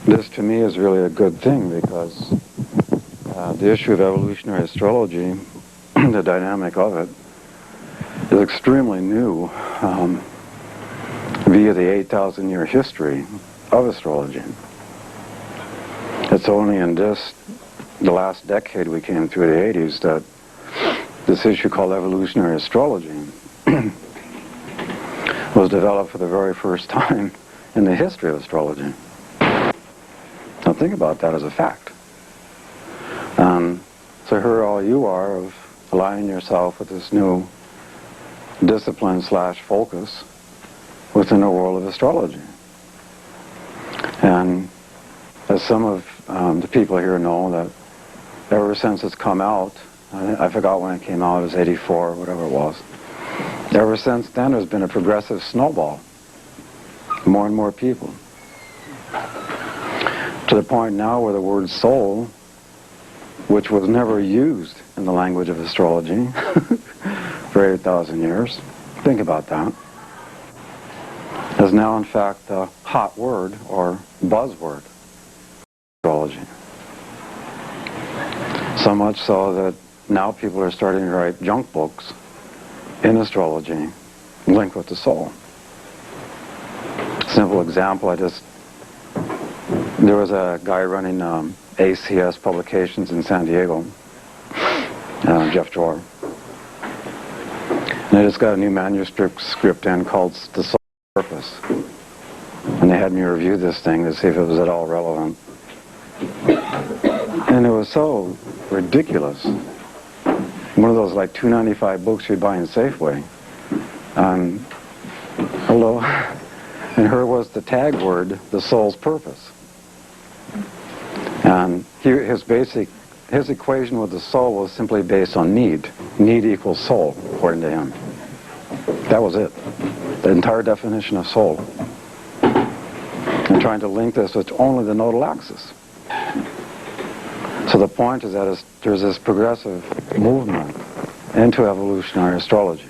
This to me is really a good thing because the issue of evolutionary astrology, the dynamic of it, is extremely new via the 8,000-year history of astrology. It's only in the last decade we came through the 80s that this issue called evolutionary astrology was developed for the very first time in the history of astrology. Now think about that as a fact. So here all you are of aligning yourself with this new discipline / focus within the world of astrology. And as some of the people here know, that ever since it's come out, I forgot when it came out, it was 84 or whatever it was, ever since then there's been a progressive snowball. More and more people. To the point now where the word soul, which was never used in the language of astrology for 8,000 years, think about that, is now in fact a hot word or buzzword in astrology. So much so that now people are starting to write junk books in astrology linked with the soul. Simple example, there was a guy running ACS Publications in San Diego, Jeff Jor. And I just got a new manuscript in called The Soul's Purpose. And they had me review this thing to see if it was at all relevant. And it was so ridiculous. One of those like $2.95 books you'd buy in Safeway. Hello. And here was the tag word, the soul's purpose. And his equation with the soul was simply based on need. Need equals soul, according to him. That was it. The entire definition of soul. And trying to link this with only the nodal axis. So the point is that there's this progressive movement into evolutionary astrology.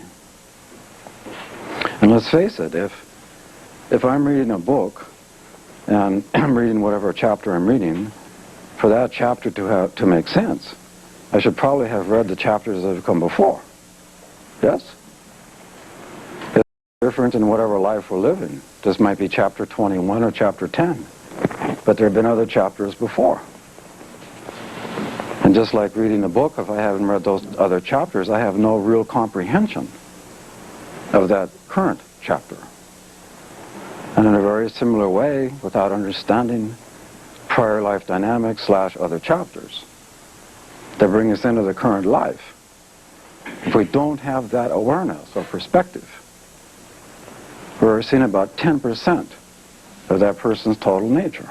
And let's face it, if I'm reading a book, and I'm reading whatever chapter I'm reading, for that chapter to make sense, I should probably have read the chapters that have come before. Yes? It's different in whatever life we're living. This might be chapter 21 or chapter 10. But there have been other chapters before. And just like reading a book, if I haven't read those other chapters, I have no real comprehension of that current chapter. And in a very similar way, without understanding prior life dynamics / other chapters that bring us into the current life, if we don't have that awareness or perspective, we're seeing about 10% of that person's total nature.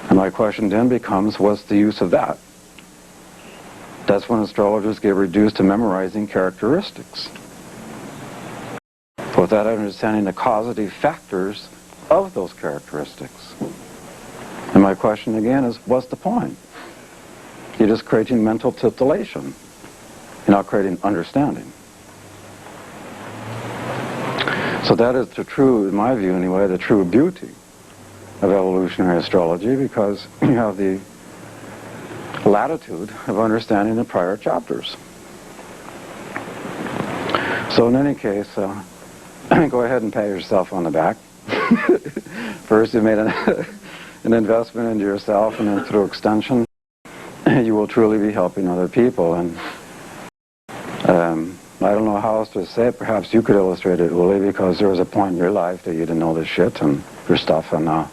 And my question then becomes, what's the use of that? That's when astrologers get reduced to memorizing characteristics, without understanding the causative factors of those characteristics. And my question again is, what's the point? You're just creating mental titillation. You're not creating understanding. So that is the true, in my view anyway, the true beauty of evolutionary astrology, because you have the latitude of understanding the prior chapters. So in any case, go ahead and pat yourself on the back. First, you made an investment into yourself, and then through extension, you will truly be helping other people. And I don't know how else to say it. Perhaps you could illustrate it, Uli, because there was a point in your life that you didn't know this shit and your stuff, and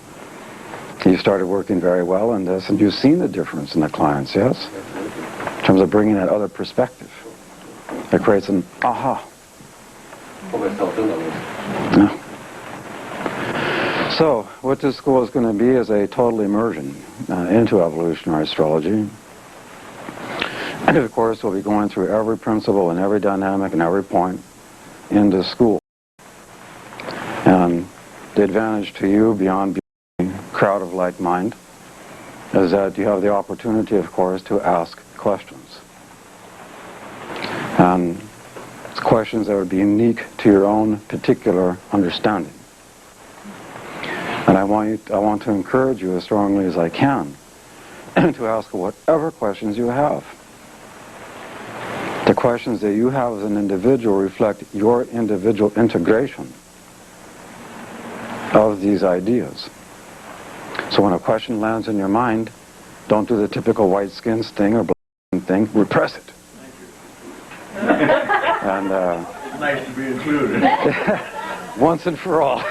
you started working very well in this, and you've seen the difference in the clients, yes? In terms of bringing that other perspective. It creates an aha. Yeah. So, what this school is going to be is a total immersion into evolutionary astrology. And of course, we'll be going through every principle and every dynamic and every point in this school. And the advantage to you, beyond being a crowd of like mind, is that you have the opportunity, of course, to ask questions. And it's questions that would be unique to your own particular understanding. And I want to encourage you as strongly as I can to ask whatever questions you have. The questions that you have as an individual reflect your individual integration of these ideas. So when a question lands in your mind, don't do the typical white skin thing or black skin thing, repress it. Thank you. And Nice to be included. once and for all.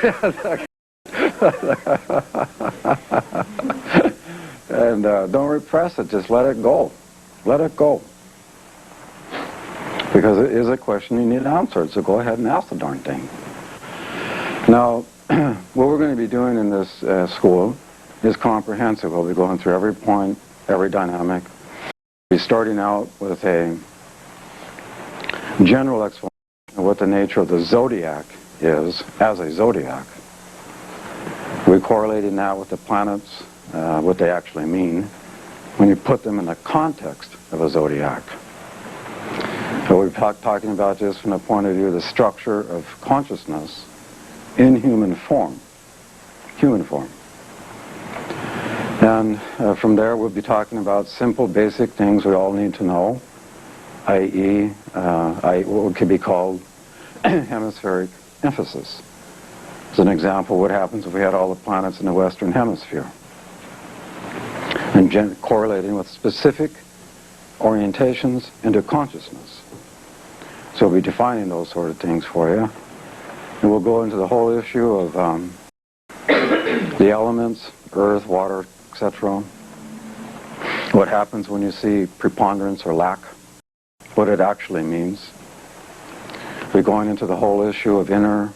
And don't repress it, just let it go. Let it go. Because it is a question you need answered, so go ahead and ask the darn thing. Now, what we're going to be doing in this school is comprehensive. We'll be going through every point, every dynamic. We'll be starting out with a general explanation of what the nature of the zodiac is as a zodiac. We're correlating that with the planets, what they actually mean, when you put them in the context of a zodiac. So we're talking about just from the point of view of the structure of consciousness in human form. Human form. And from there we'll be talking about simple basic things we all need to know, i.e. what could be called hemispheric emphasis. As an example, what happens if we had all the planets in the Western Hemisphere? And correlating with specific orientations into consciousness. So we'll be defining those sort of things for you. And we'll go into the whole issue of the elements, earth, water, etc. What happens when you see preponderance or lack, what it actually means. We're going into the whole issue of inner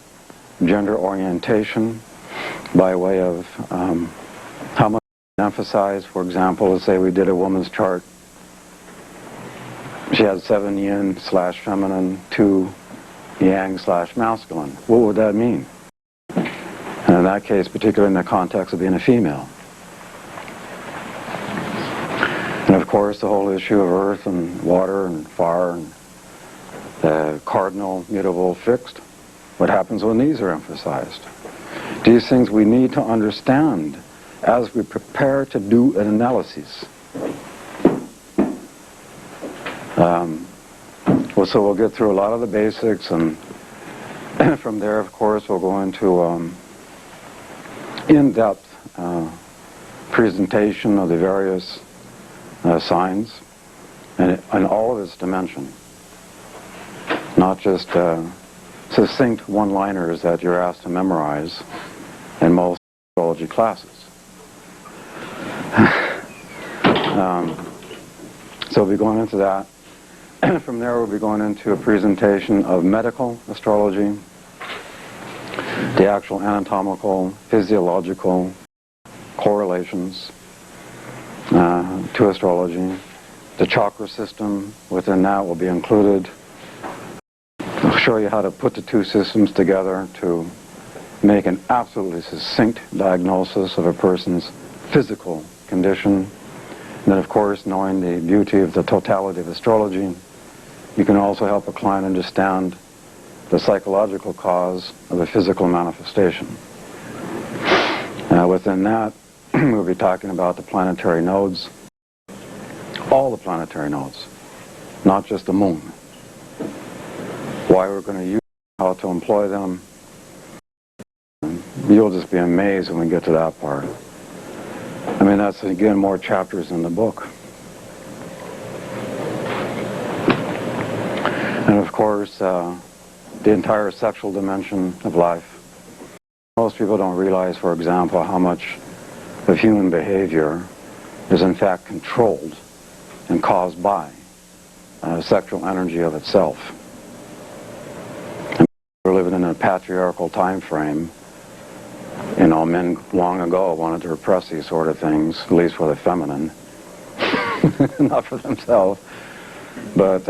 gender orientation by way of how much emphasize. For example, let's say we did a woman's chart. She had 7 yin / feminine, 2 yang / masculine. What would that mean? And in that case, particularly in the context of being a female. And of course, the whole issue of earth and water and fire and cardinal, mutable, fixed. What happens when these are emphasized? These things we need to understand as we prepare to do an analysis. So we'll get through a lot of the basics, and from there, of course, we'll go into in-depth presentation of the various signs and all of its dimension. Not just succinct one-liners that you're asked to memorize in most astrology classes. So we'll be going into that. From there we'll be going into a presentation of medical astrology, the actual anatomical, physiological correlations to astrology. The chakra system within that will be included. I'll show you how to put the two systems together to make an absolutely succinct diagnosis of a person's physical condition. And then, of course, knowing the beauty of the totality of astrology, you can also help a client understand the psychological cause of a physical manifestation. Within that, we'll be talking about the planetary nodes, all the planetary nodes, not just the moon. Why we're going to use them, how to employ them. You'll just be amazed when we get to that part. I mean, that's, again, more chapters in the book. And of course, the entire sexual dimension of life. Most people don't realize, for example, how much of human behavior is in fact controlled and caused by sexual energy of itself. And we're living in a patriarchal time frame. You know, men long ago wanted to repress these sort of things, at least for the feminine, not for themselves. But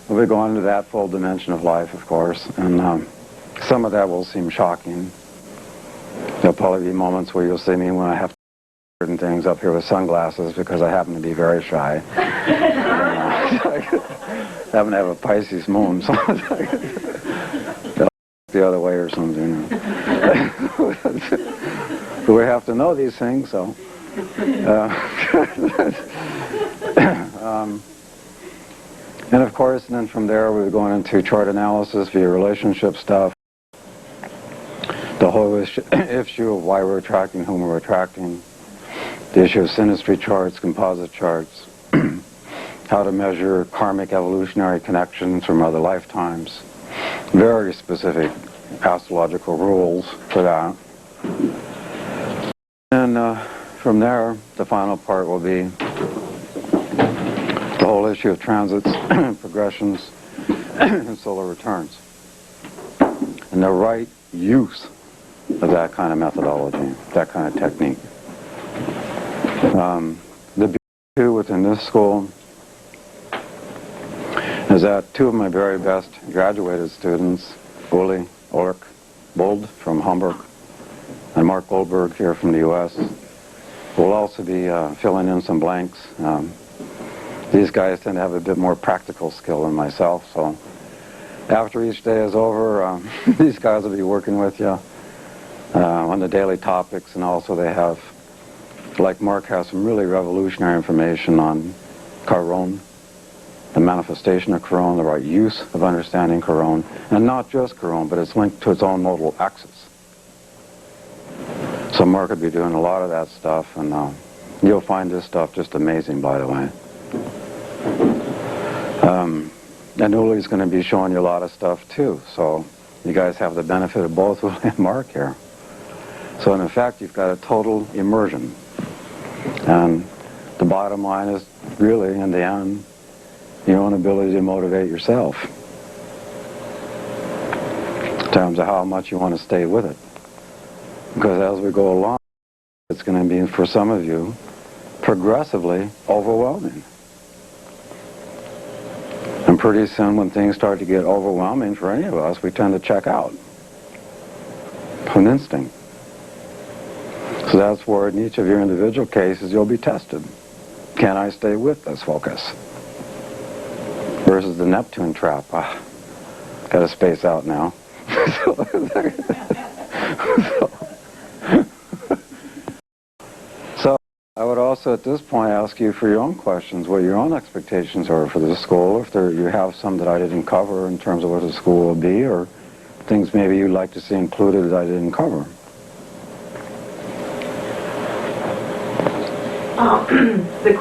we'll be going into that full dimension of life, of course, and some of that will seem shocking. There'll probably be moments where you'll see me when I have to do certain things up here with sunglasses because I happen to be very shy. I happen to have a Pisces moon, so the other way or something. But we have to know these things, so. And of course, and then from there we were going into chart analysis via relationship stuff. The whole issue of why we're attracting whom we're attracting. The issue of synastry charts, composite charts. How to measure karmic evolutionary connections from other lifetimes. Very specific astrological rules for that. And from there, the final part will be the whole issue of transits, progressions, and solar returns. And the right use of that kind of methodology, that kind of technique. The beauty within this school is that two of my very best graduated students, Ulrich Bold from Hamburg and Mark Goldberg here from the U.S., will also be filling in some blanks. These guys tend to have a bit more practical skill than myself, so after each day is over, these guys will be working with you on the daily topics, and also they have, like Mark has some really revolutionary information on Chiron, the manifestation of Chiron, the right use of understanding Chiron, and not just Chiron, but it's linked to its own nodal axis. So Mark will be doing a lot of that stuff, and you'll find this stuff just amazing, by the way. And Uli's going to be showing you a lot of stuff too, so you guys have the benefit of both Uli and Mark here. So in effect, you've got a total immersion. And the bottom line is really, in the end, your own ability to motivate yourself in terms of how much you want to stay with it. Because as we go along, it's going to be, for some of you, progressively overwhelming. And pretty soon, when things start to get overwhelming for any of us, we tend to check out from instinct. So that's where in each of your individual cases you'll be tested. Can I stay with this focus? Versus the Neptune trap. Got to space out now. So I would also at this point ask you for your own questions, what your own expectations are for the school, if you have some that I didn't cover in terms of what the school will be, or things maybe you'd like to see included that I didn't cover. The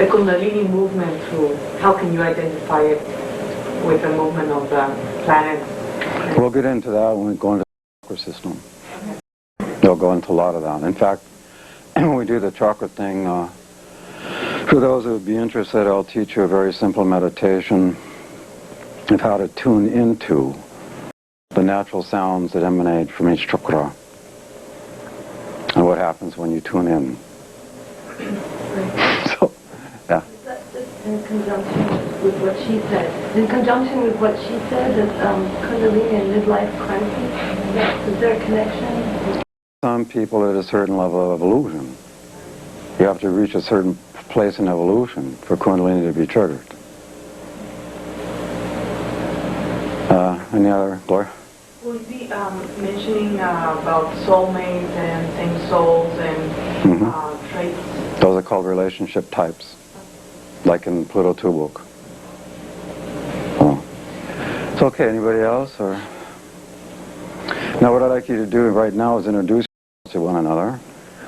Kundalini movement, how can you identify it with the movement of the planets? We'll get into that when we go into the chakra system. They'll go into a lot of that. In fact, when we do the chakra thing, for those who would be interested, I'll teach you a very simple meditation of how to tune into the natural sounds that emanate from each chakra. And what happens when you tune in. So, yeah. Is that just in conjunction with what she said? In conjunction with what she said, that Kundalini and midlife crisis, is there a connection? Some people at a certain level of evolution. You have to reach a certain place in evolution for Kundalini to be triggered. Any other, Gloria? Will you be mentioning about soulmates and same souls and traits? Those are called relationship types, like in Pluto 2 book. Oh. It's okay, anybody else? Or now what I'd like you to do right now is introduce yourselves to one another,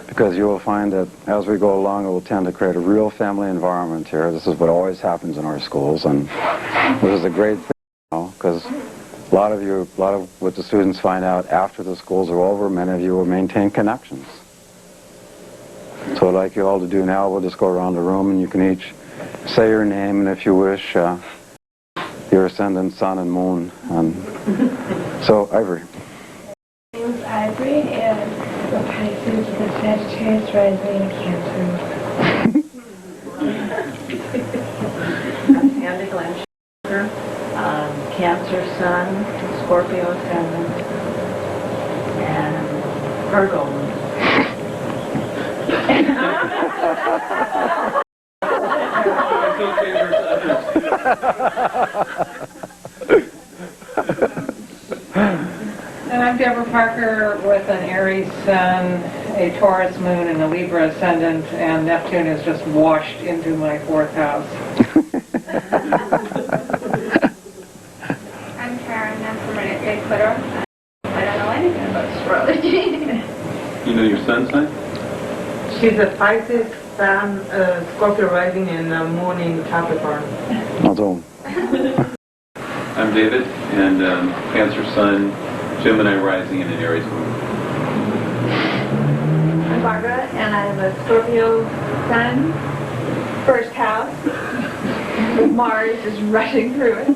because you will find that as we go along it will tend to create a real family environment here. This is what always happens in our schools, and this is a great thing, because a lot of what the students find out after the schools are over, many of you will maintain connections. So I'd like you all to do now, we'll just go around the room and you can each say your name and if you wish, your ascendant, sun and moon. And so, Ivory. My name is Ivory and the Pisces with Sagittarius rising in Cancer. Sandy Glenn, Cancer Sun, Scorpio Ascendant, and Virgo Moon. Parker with an Aries sun, a Taurus moon, and a Libra ascendant, and Neptune is just washed into my 4th house. I'm Karen. I'm from Renegade Twitter. I don't know anything about astrology. You know your sun sign? She's a Pisces, Sun, Scorpio rising, and Moon in Capricorn. Although, I'm David, and Cancer sun, Gemini rising, and an Aries moon. I'm Barbara, and I have a Scorpio sun, 1st house, with Mars just rushing through it.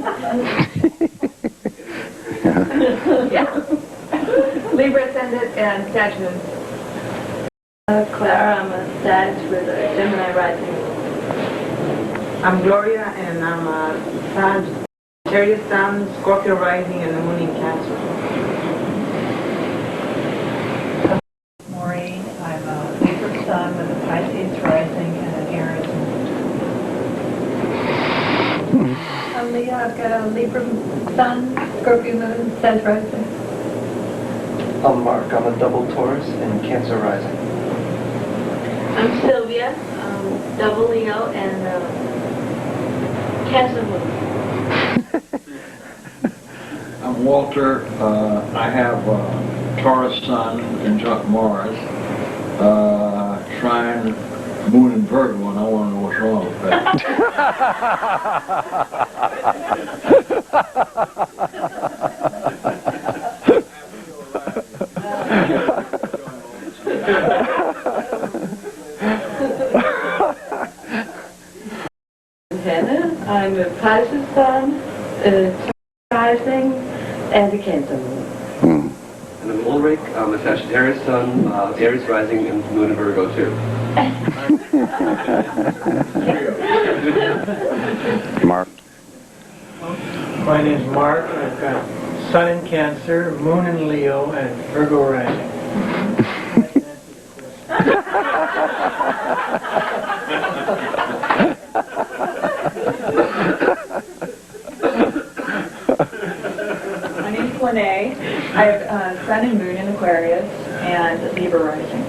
Yeah. Libra ascendant and Sagittarius. Clara, I'm a Sag with a Gemini rising. I'm Gloria, and I'm a Sagittarius Sun, Scorpio rising, and the Moon in Cancer. Maureen, I'm a Libra sun with a Pisces rising and an Aries moon. I'm Leah, I've got a Libra sun, Scorpio moon, Sag rising. I'm Mark, I'm a double Taurus and Cancer rising. I'm Sylvia, double Leo and Cancer moon. I'm Walter. I have Taurus Sun conjunct Mars, trine Moon in Virgo, and I want to know what's wrong with that. Hannah, I'm a Pisces sun, rising, and a Cancer moon. And I'm Ulrich, I'm a Sagittarius sun, Aries rising, and Moon in Virgo too. Mark. My name's Mark. I've got Sun in Cancer, Moon in Leo, and Virgo rising. My name's Lene. I have Sun and Moon in Aquarius and Libra rising.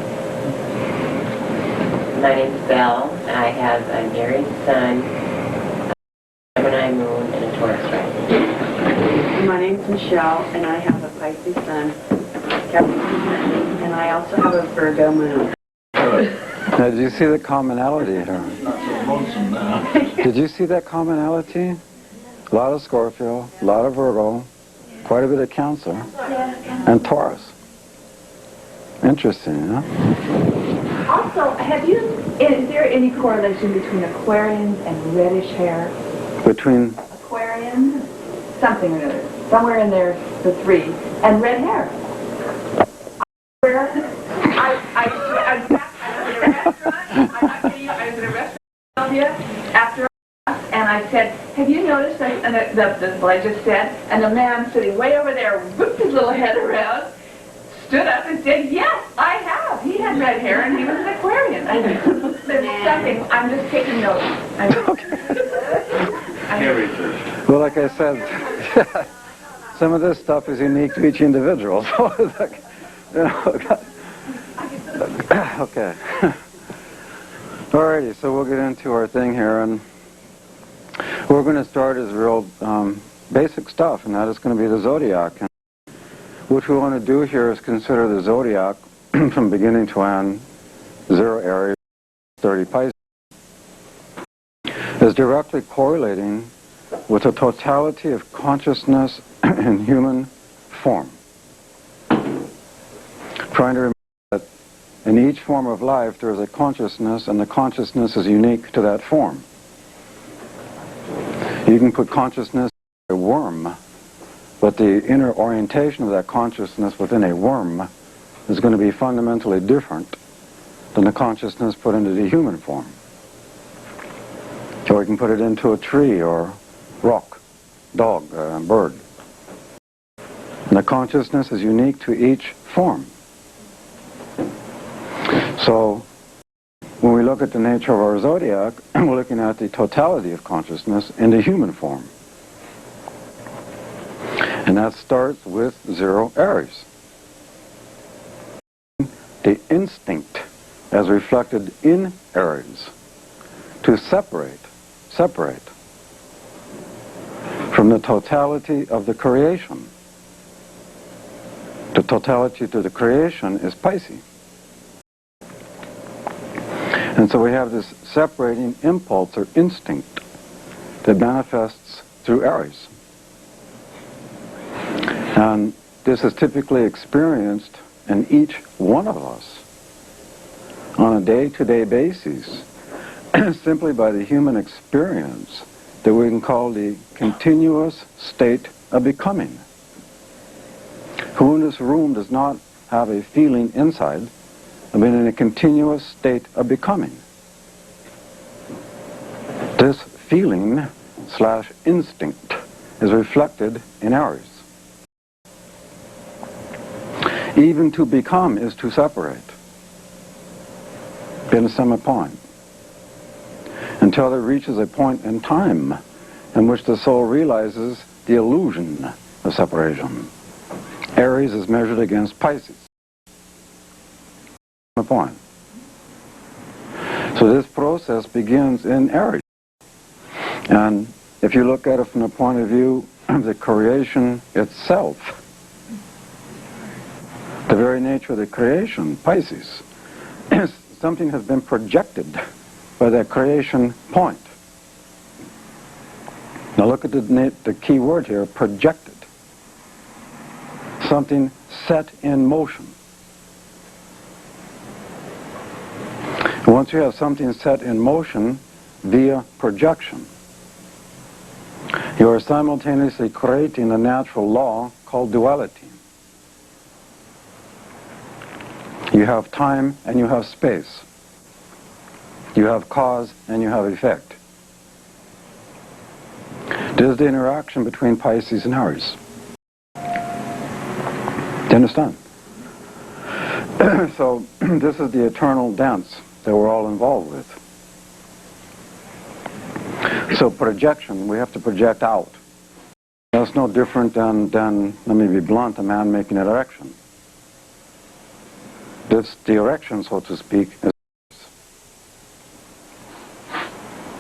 My name's Belle. I have an Aries sun, a Gemini moon, and a Taurus rising. My name's Michelle, and I have a Pisces sun, Capricorn, and I also have a Virgo moon. Now, did you see the commonality here? Not so lonesome now. Did you see that commonality? A lot of Scorpio, a lot of Virgo, quite a bit of Cancer, and Taurus. Interesting, huh? Also, is there any correlation between Aquarians and reddish hair? Between, Aquarian, something or other. Somewhere in there, the 3, and red hair. Where? I was in a restaurant after, and I said, have you noticed that, and what I just said, and the man sitting way over there whipped his little head around, stood up and said, yes, I have. He had red hair and he was an Aquarian. There's something, I'm just taking notes. well, like I said, some of this stuff is unique to each individual. So it's like, you know, okay. Alrighty, so we'll get into our thing here, and we're going to start as real basic stuff, and that is going to be the zodiac. And what we want to do here is consider the zodiac from beginning to end, 0 Aries, 30 Pisces, as directly correlating with the totality of consciousness in human form. Trying to remember that in each form of life there is a consciousness, and the consciousness is unique to that form. You can put consciousness in a worm, but the inner orientation of that consciousness within a worm is going to be fundamentally different than the consciousness put into the human form. So we can put it into a tree or rock, dog, bird. And the consciousness is unique to each form. So when we look at the nature of our zodiac, we're looking at the totality of consciousness in the human form. And that starts with 0 Aries. the instinct as reflected in Aries to separate from the totality of the creation. The totality to the creation is Pisces. And so we have this separating impulse or instinct that manifests through Aries. And this is typically experienced in each one of us on a day-to-day basis simply by the human experience that we can call the continuous state of becoming. Who in this room does not have a feeling inside of being in a continuous state of becoming? This feeling / instinct is reflected in Aries. Even to become is to separate. In some point. Until there reaches a point in time in which the soul realizes the illusion of separation. Aries is measured against Pisces. A point. So this process begins in Aries. And if you look at it from the point of view of the creation itself, the very nature of the creation, Pisces, something has been projected by that creation point. Now look at the key word here, projected. Something set in motion. Once you have something set in motion via projection, you are simultaneously creating a natural law called duality. You have time and you have space. You have cause and you have effect. This is the interaction between Pisces and Aries. Do you understand? So this is the eternal dance that we're all involved with. So projection, we have to project out. That's no different than, let me be blunt, a man making an erection. This, the erection, so to speak, is...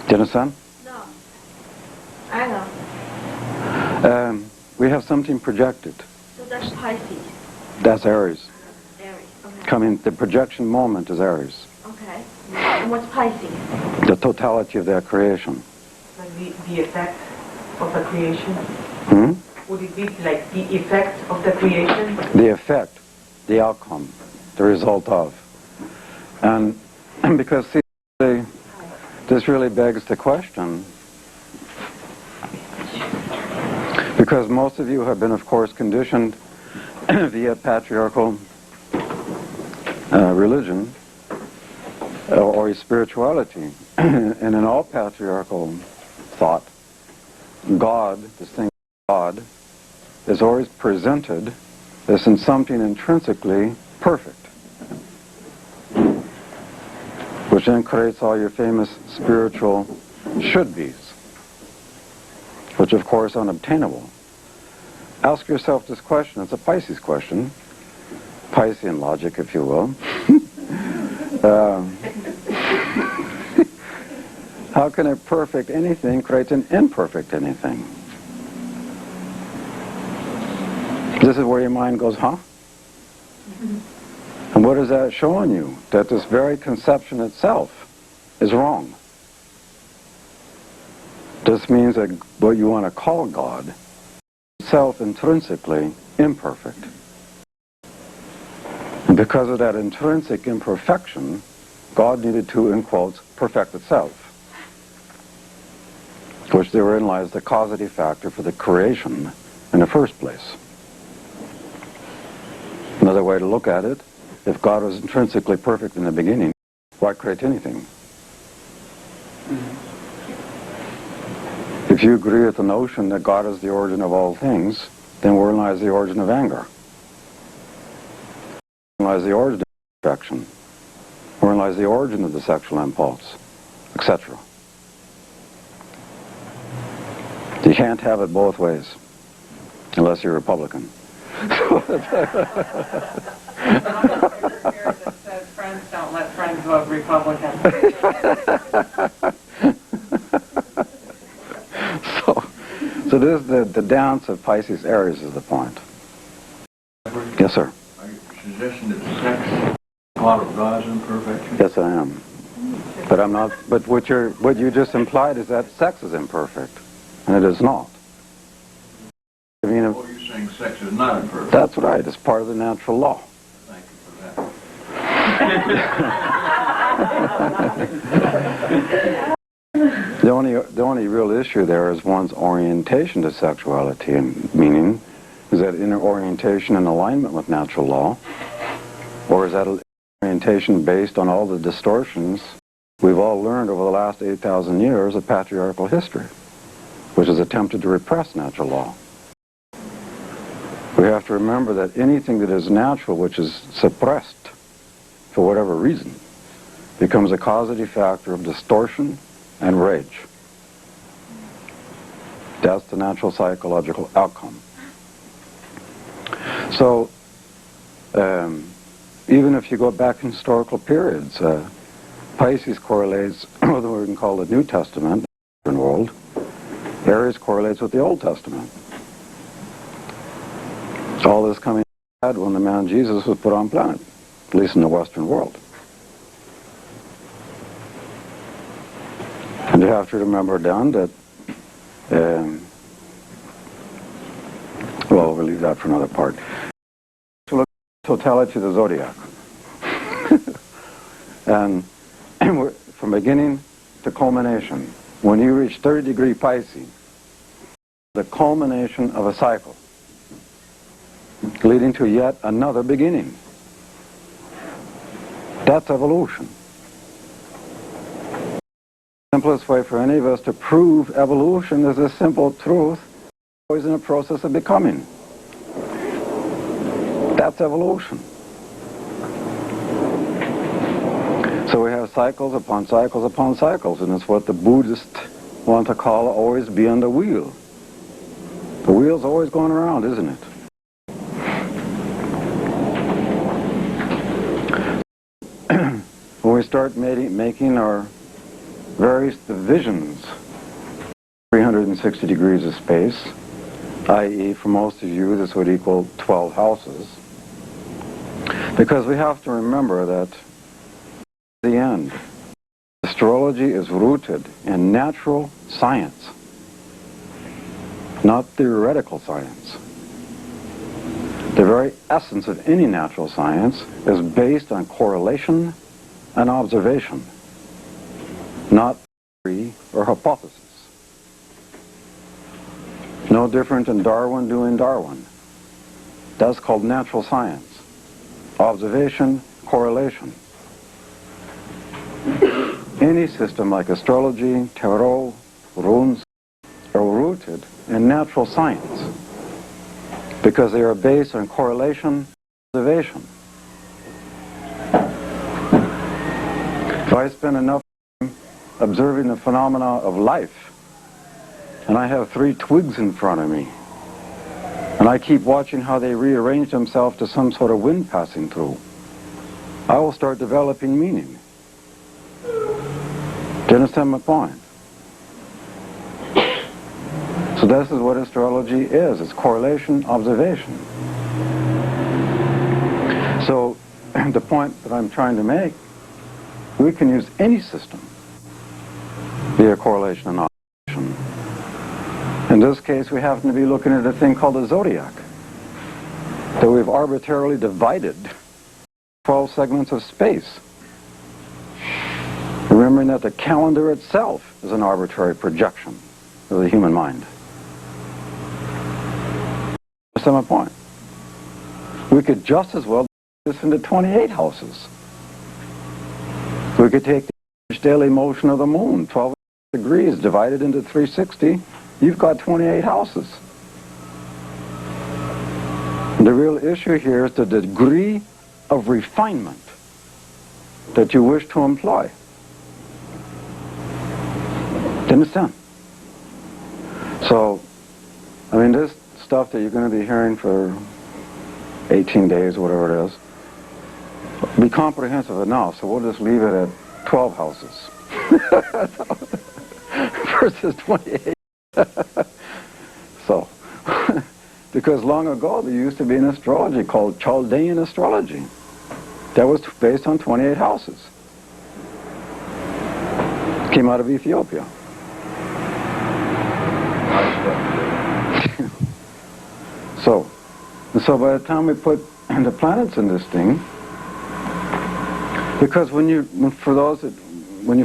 Do you understand? No. I know. We have something projected. So that's Pisces. That's Aries. Aries, okay. Coming, the projection moment is Aries. Okay. And what's Pisces? The totality of their creation. Like the effect of the creation? Would it be like the effect of the creation? The effect, the outcome, the result of. And because, see, this really begs the question, because most of you have been, of course, conditioned via patriarchal religion or spirituality. And in all patriarchal thought, God, this thing God, is always presented as in something intrinsically perfect, which then creates all your famous spiritual should-bes, which of course are unobtainable. Ask yourself this question. It's a Pisces question, Piscean logic, if you will. How can a perfect anything create an imperfect anything? This is where your mind goes, huh? And what is that showing you? That this very conception itself is wrong. This means that what you want to call God is self-intrinsically imperfect. And because of that intrinsic imperfection, God needed to, in quotes, perfect itself. Which therein lies the causative factor for the creation in the first place. Another way to look at it, if God was intrinsically perfect in the beginning, why create anything? If you agree with the notion that God is the origin of all things, then wherein lies the origin of anger? Wherein lies the origin of affection? Wherein lies the origin of the sexual impulse, etc.? You can't have it both ways, unless you're a Republican. friend of Republicans. So this the dance of Pisces Aries is the point. Yes, sir. Are you suggesting that sex is part of God's imperfection? Yes, I am. But I'm not. But what you just implied is that sex is imperfect, and it is not. I mean, Oh, you're saying sex is not imperfect. that's right. It's part of the natural law. Thank you for that. The only real issue there is one's orientation to sexuality, and meaning is that inner orientation in alignment with natural law, or is that orientation based on all the distortions we've all learned over the last 8,000 years of patriarchal history, which has attempted to repress natural law. We have to remember that anything that is natural which is suppressed for whatever reason becomes a causative factor of distortion and rage. That's the natural psychological outcome. So, even if you go back in historical periods, Pisces correlates with what we can call the New Testament, the Western world. Aries correlates with the Old Testament. All this coming when the man Jesus was put on planet, at least in the Western world. And you have to remember, Dan, that, well, we'll leave that for another part. To look at the totality of the zodiac. And from beginning to culmination, when you reach 30-degree Pisces, the culmination of a cycle, leading to yet another beginning. That's evolution. The simplest way for any of us to prove evolution is a simple truth, always in a process of becoming. That's evolution. So we have cycles upon cycles upon cycles, and it's what the Buddhists want to call always be on the wheel. The wheel's always going around, isn't it? When we start making our various divisions, 360 degrees of space, i.e. for most of you this would equal 12 houses, because we have to remember that at the end, astrology is rooted in natural science, not theoretical science. The very essence of any natural science is based on correlation and observation, not theory or hypothesis. No different than Darwin doing Darwin. That's called natural science. Observation, correlation. Any system like astrology, tarot, runes are rooted in natural science because they are based on correlation, observation. If I spend enough time observing the phenomena of life, and I have 3 twigs in front of me, and I keep watching how they rearrange themselves to some sort of wind passing through, I will start developing meaning. Do you understand my point? So this is what astrology is. It's correlation, observation. So the point that I'm trying to make, we can use any system via correlation and observation. In this case, we happen to be looking at a thing called the zodiac that we've arbitrarily divided 12 segments of space. Remembering that the calendar itself is an arbitrary projection of the human mind. That's my point. We could just as well do this into 28 houses. We could take the average daily motion of the moon, 12 degrees, divided into 360. You've got 28 houses. The real issue here is the degree of refinement that you wish to employ. Do you understand? So, I mean, this stuff that you're going to be hearing for 18 days, whatever it is, be comprehensive enough, so we'll just leave it at 12 houses versus 28. So, because long ago there used to be an astrology called Chaldean astrology that was based on 28 houses. Came out of Ethiopia. So by the time we put the planets in this thing, because when you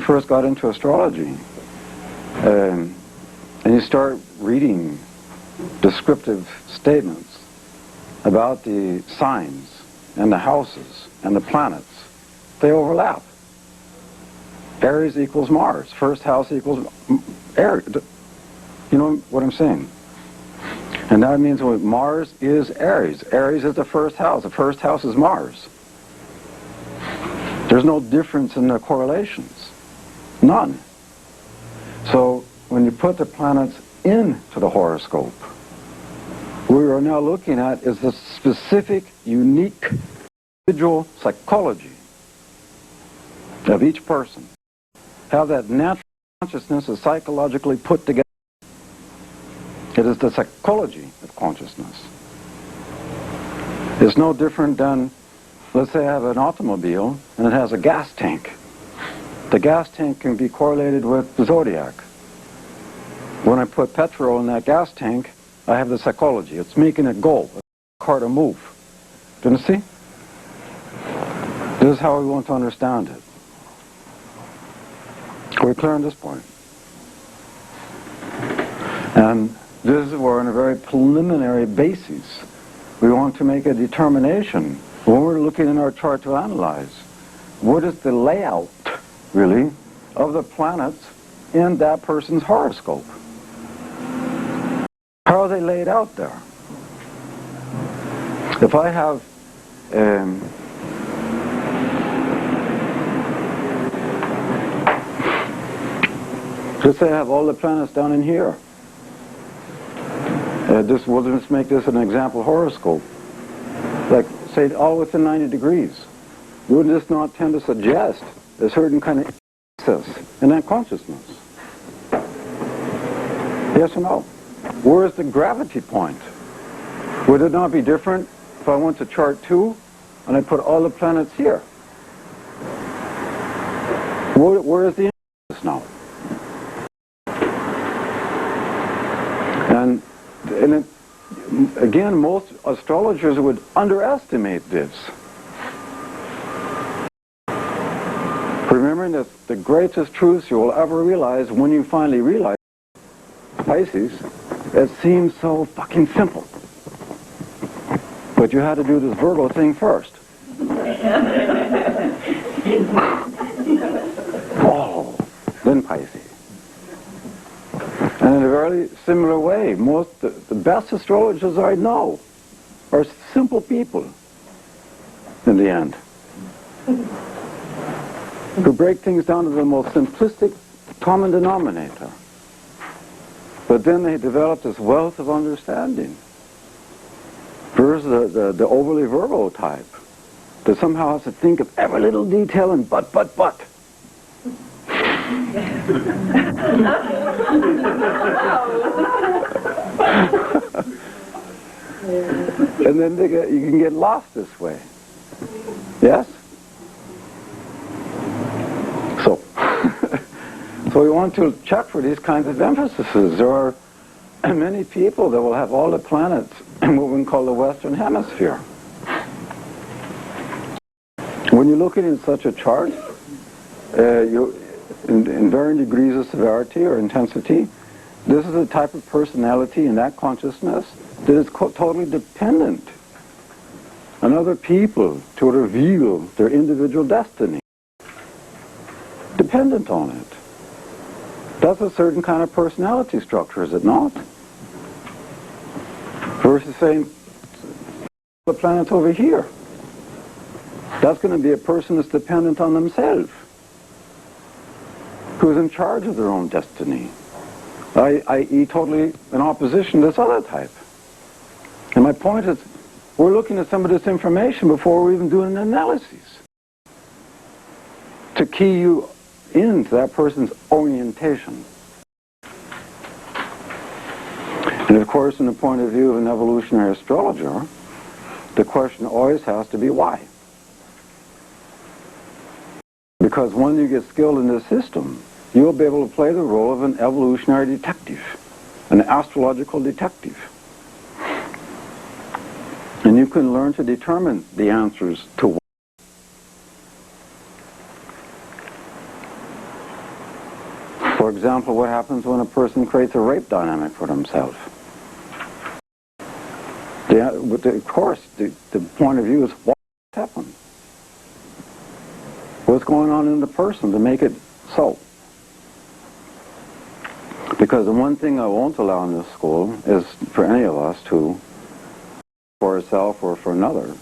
first got into astrology, and you start reading descriptive statements about the signs and the houses and the planets, they overlap. Aries equals Mars. First house equals Aries. You know what I'm saying? And that means Mars is Aries. Aries is the first house. The first house is Mars. There's no difference in the correlations. None. So when you put the planets into the horoscope, what we are now looking at is the specific, unique, individual psychology of each person. How that natural consciousness is psychologically put together. It is the psychology of consciousness. It's no different than, let's say I have an automobile and it has a gas tank. The gas tank can be correlated with the zodiac. When I put petrol in that gas tank, I have the psychology. It's making it go, a car to move. Do you see? This is how we want to understand it. Are we clear on this point? And this is where, on a very preliminary basis, we want to make a determination when we're looking in our chart to analyze what is the layout, really, of the planets in that person's horoscope. How are they laid out there? If I have let's say I have all the planets down in here. We'll just make this an example horoscope. Like, say, all within 90 degrees. Would this not tend to suggest a certain kind of access in that consciousness? Yes or no? Where is the gravity point? Would it not be different if I went to chart 2 and I put all the planets here? Where is the access now? And again, most astrologers would underestimate this. Remembering that the greatest truths you will ever realize when you finally realize Pisces, it seems so fucking simple. But you had to do this Virgo thing first. Oh, then Pisces. And in a very similar way, the best astrologers I know are simple people in the end, who break things down to the most simplistic common denominator. But then they develop this wealth of understanding versus the overly Virgo type that somehow has to think of every little detail and but. And then you can get lost this way. Yes? So, so we want to check for these kinds of emphases. There are many people that will have all the planets in what we call the Western Hemisphere. When you're looking in such a chart, in varying degrees of severity or intensity, this is a type of personality in that consciousness that is totally dependent on other people to reveal their individual destiny. Dependent on it. That's a certain kind of personality structure, is it not? Versus saying, the planet's over here. That's going to be a person that's dependent on themselves, who's in charge of their own destiny, i.e. totally in opposition to this other type. And my point is, we're looking at some of this information before we're even doing an analysis. to key you into that person's orientation. And of course, from the point of view of an evolutionary astrologer, the question always has to be why. Because when you get skilled in this system, you'll be able to play the role of an evolutionary detective, an astrological detective. And you can learn to determine the answers to why. For example, what happens when a person creates a rape dynamic for themselves? Of course, the point of view is why it happened. What's going on in the person to make it so? Because the one thing I won't allow in this school is for any of us to, for ourselves or for another,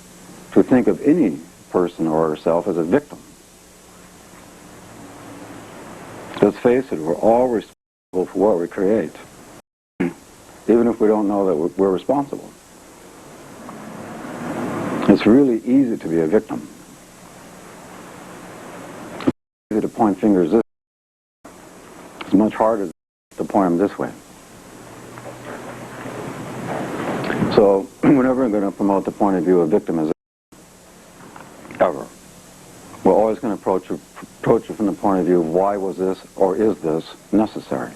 to think of any person or ourselves as a victim. Let's face it, we're all responsible for what we create, even if we don't know that we're responsible. It's really easy to be a victim. It's easy to point fingers this way. It's much harder to point them this way. So, we're never going to promote the point of view of victimism, ever. We're always going to approach it from the point of view of why was this or is this necessary.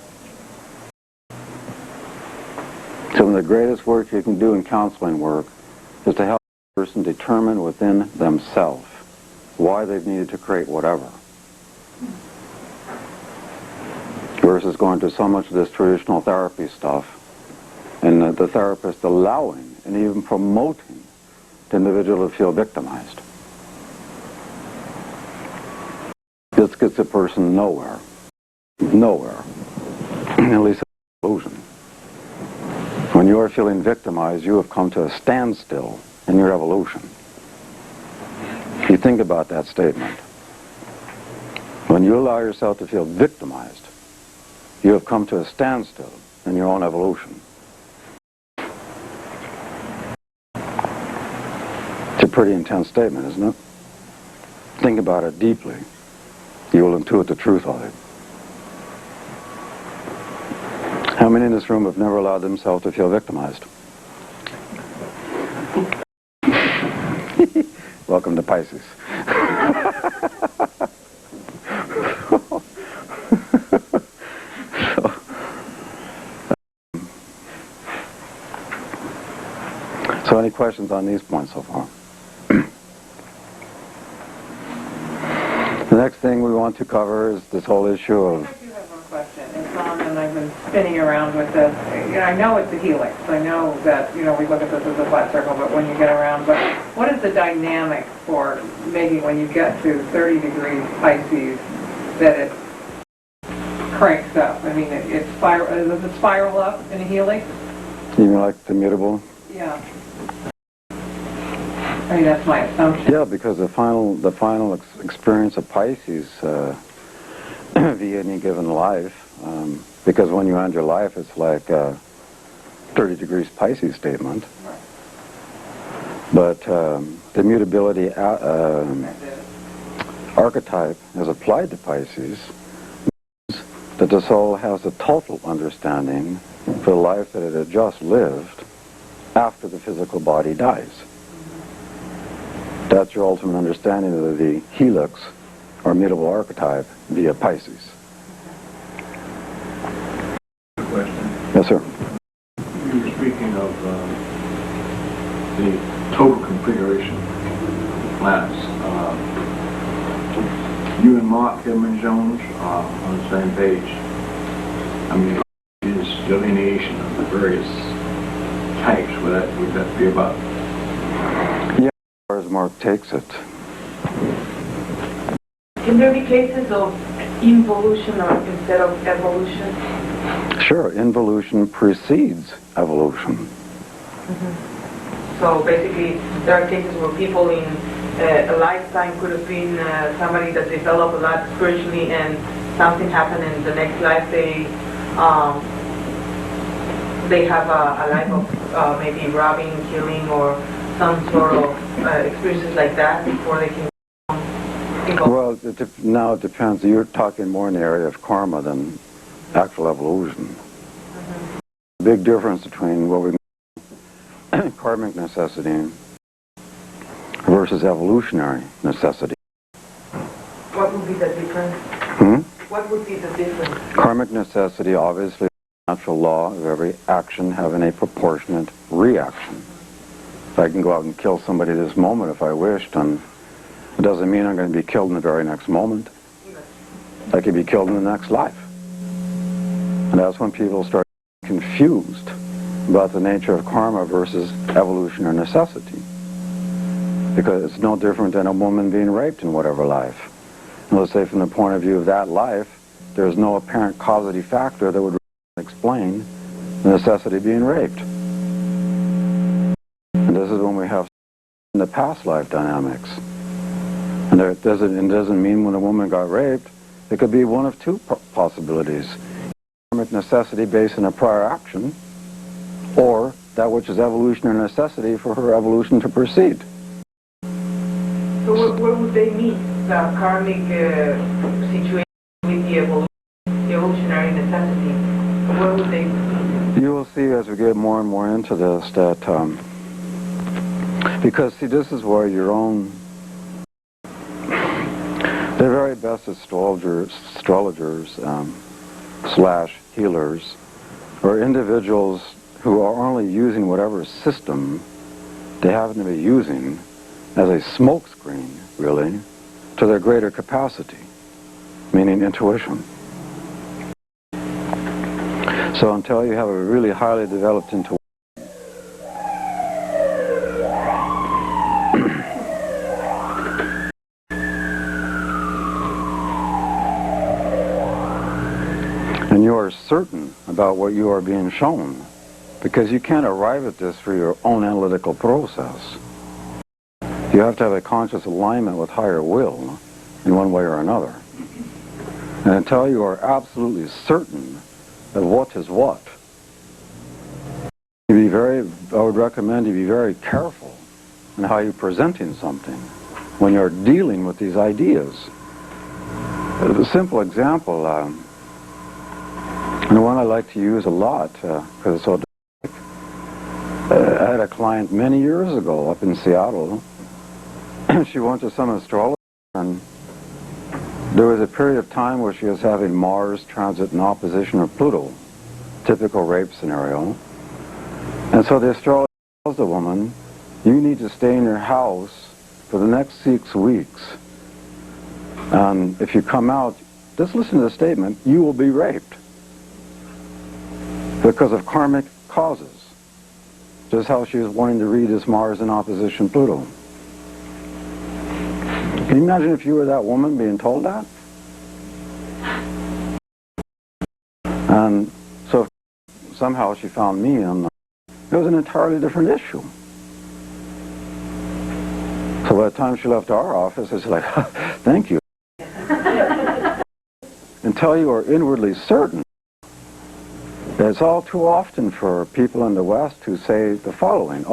Some of the greatest work you can do in counseling work is to help a person determine within themselves why they've needed to create whatever. Versus going to so much of this traditional therapy stuff and the therapist allowing and even promoting the individual to feel victimized. This gets a person nowhere. Nowhere. At least it's an illusion. When you are feeling victimized, you have come to a standstill in your evolution. You think about that statement. When you allow yourself to feel victimized, you have come to a standstill in your own evolution. It's a pretty intense statement, isn't it? Think about it deeply. You will intuit the truth of it. How many in this room have never allowed themselves to feel victimized? Welcome to Pisces. So any questions on these points so far? The next thing we want to cover is this whole issue of... I do have one question. It's on, and I've been spinning around with this. I know it's a helix. I know that, we look at this as a flat circle, but when you get around, but what is the dynamic for making, when you get to 30 degrees Pisces, that it cranks up? I mean, does it spiral up in a helix? You mean like the mutable? Yeah. I mean, that's my assumption. Yeah, because the final experience of Pisces via any given life, because when you end your life, it's like a 30 degrees Pisces statement. Right. But the mutability archetype as applied to Pisces means that the soul has a total understanding for the life that it had just lived after the physical body dies. That's your ultimate understanding of the helix, or mutable archetype, via Pisces. Question. Yes, sir. You were speaking of the total configuration of planets. You and Mark Edmund Jones are on the same page. I mean, his delineation of the various types, would that be about? Yeah, as far as Mark takes it. Can there be cases of involution or instead of evolution? Sure, involution precedes evolution. Mm-hmm. So basically, there are cases where people in a lifetime could have been somebody that developed a lot spiritually, and something happened in the next life. They have a life of maybe robbing, killing, or some sort of experiences like that before they can. Well, now it depends. You're talking more in the area of karma than actual evolution. Big difference between what we call karmic necessity versus evolutionary necessity. What would be the difference? What would be the difference? Karmic necessity, obviously, the natural law of every action having a proportionate reaction. If I can go out and kill somebody this moment if I wished, and it doesn't mean I'm going to be killed in the very next moment. I could be killed in the next life. And that's when people start confused about the nature of karma versus evolution or necessity. Because it's no different than a woman being raped in whatever life. And let's say from the point of view of that life, there's no apparent causative factor that would explain the necessity of being raped. And this is when we have in the past life dynamics. And it doesn't mean when a woman got raped, it could be one of two possibilities. Karmic necessity based on a prior action, or that which is evolutionary necessity for her evolution to proceed. So what would they mean, the karmic situation with the evolutionary necessity? What would they mean? You will see as we get more and more into this that, because see, this is where your own, the very best astrologers slash healers, or individuals who are only using whatever system they happen to be using as a smokescreen, really, to their greater capacity, meaning intuition. So until you have a really highly developed intuition, and you are certain about what you are being shown, because you can't arrive at this through your own analytical process. You have to have a conscious alignment with higher will in one way or another. And until you are absolutely certain of what is what, I would recommend you be very careful in how you're presenting something when you're dealing with these ideas. A simple example, and one I like to use a lot because it's so I had a client many years ago up in Seattle. She went to some astrologer, and there was a period of time where she was having Mars transit in opposition of Pluto, typical rape scenario. And so the astrologer tells the woman, you need to stay in your house for the next 6 weeks. And if you come out, just listen to the statement, you will be raped because of karmic causes. Just how she was wanting to read this Mars in opposition Pluto. Can you imagine if you were that woman being told that? And so somehow she found me, and it was an entirely different issue. So by the time she left our office, I was like, thank you. Until you are inwardly certain. It's all too often for people in the West who say the following,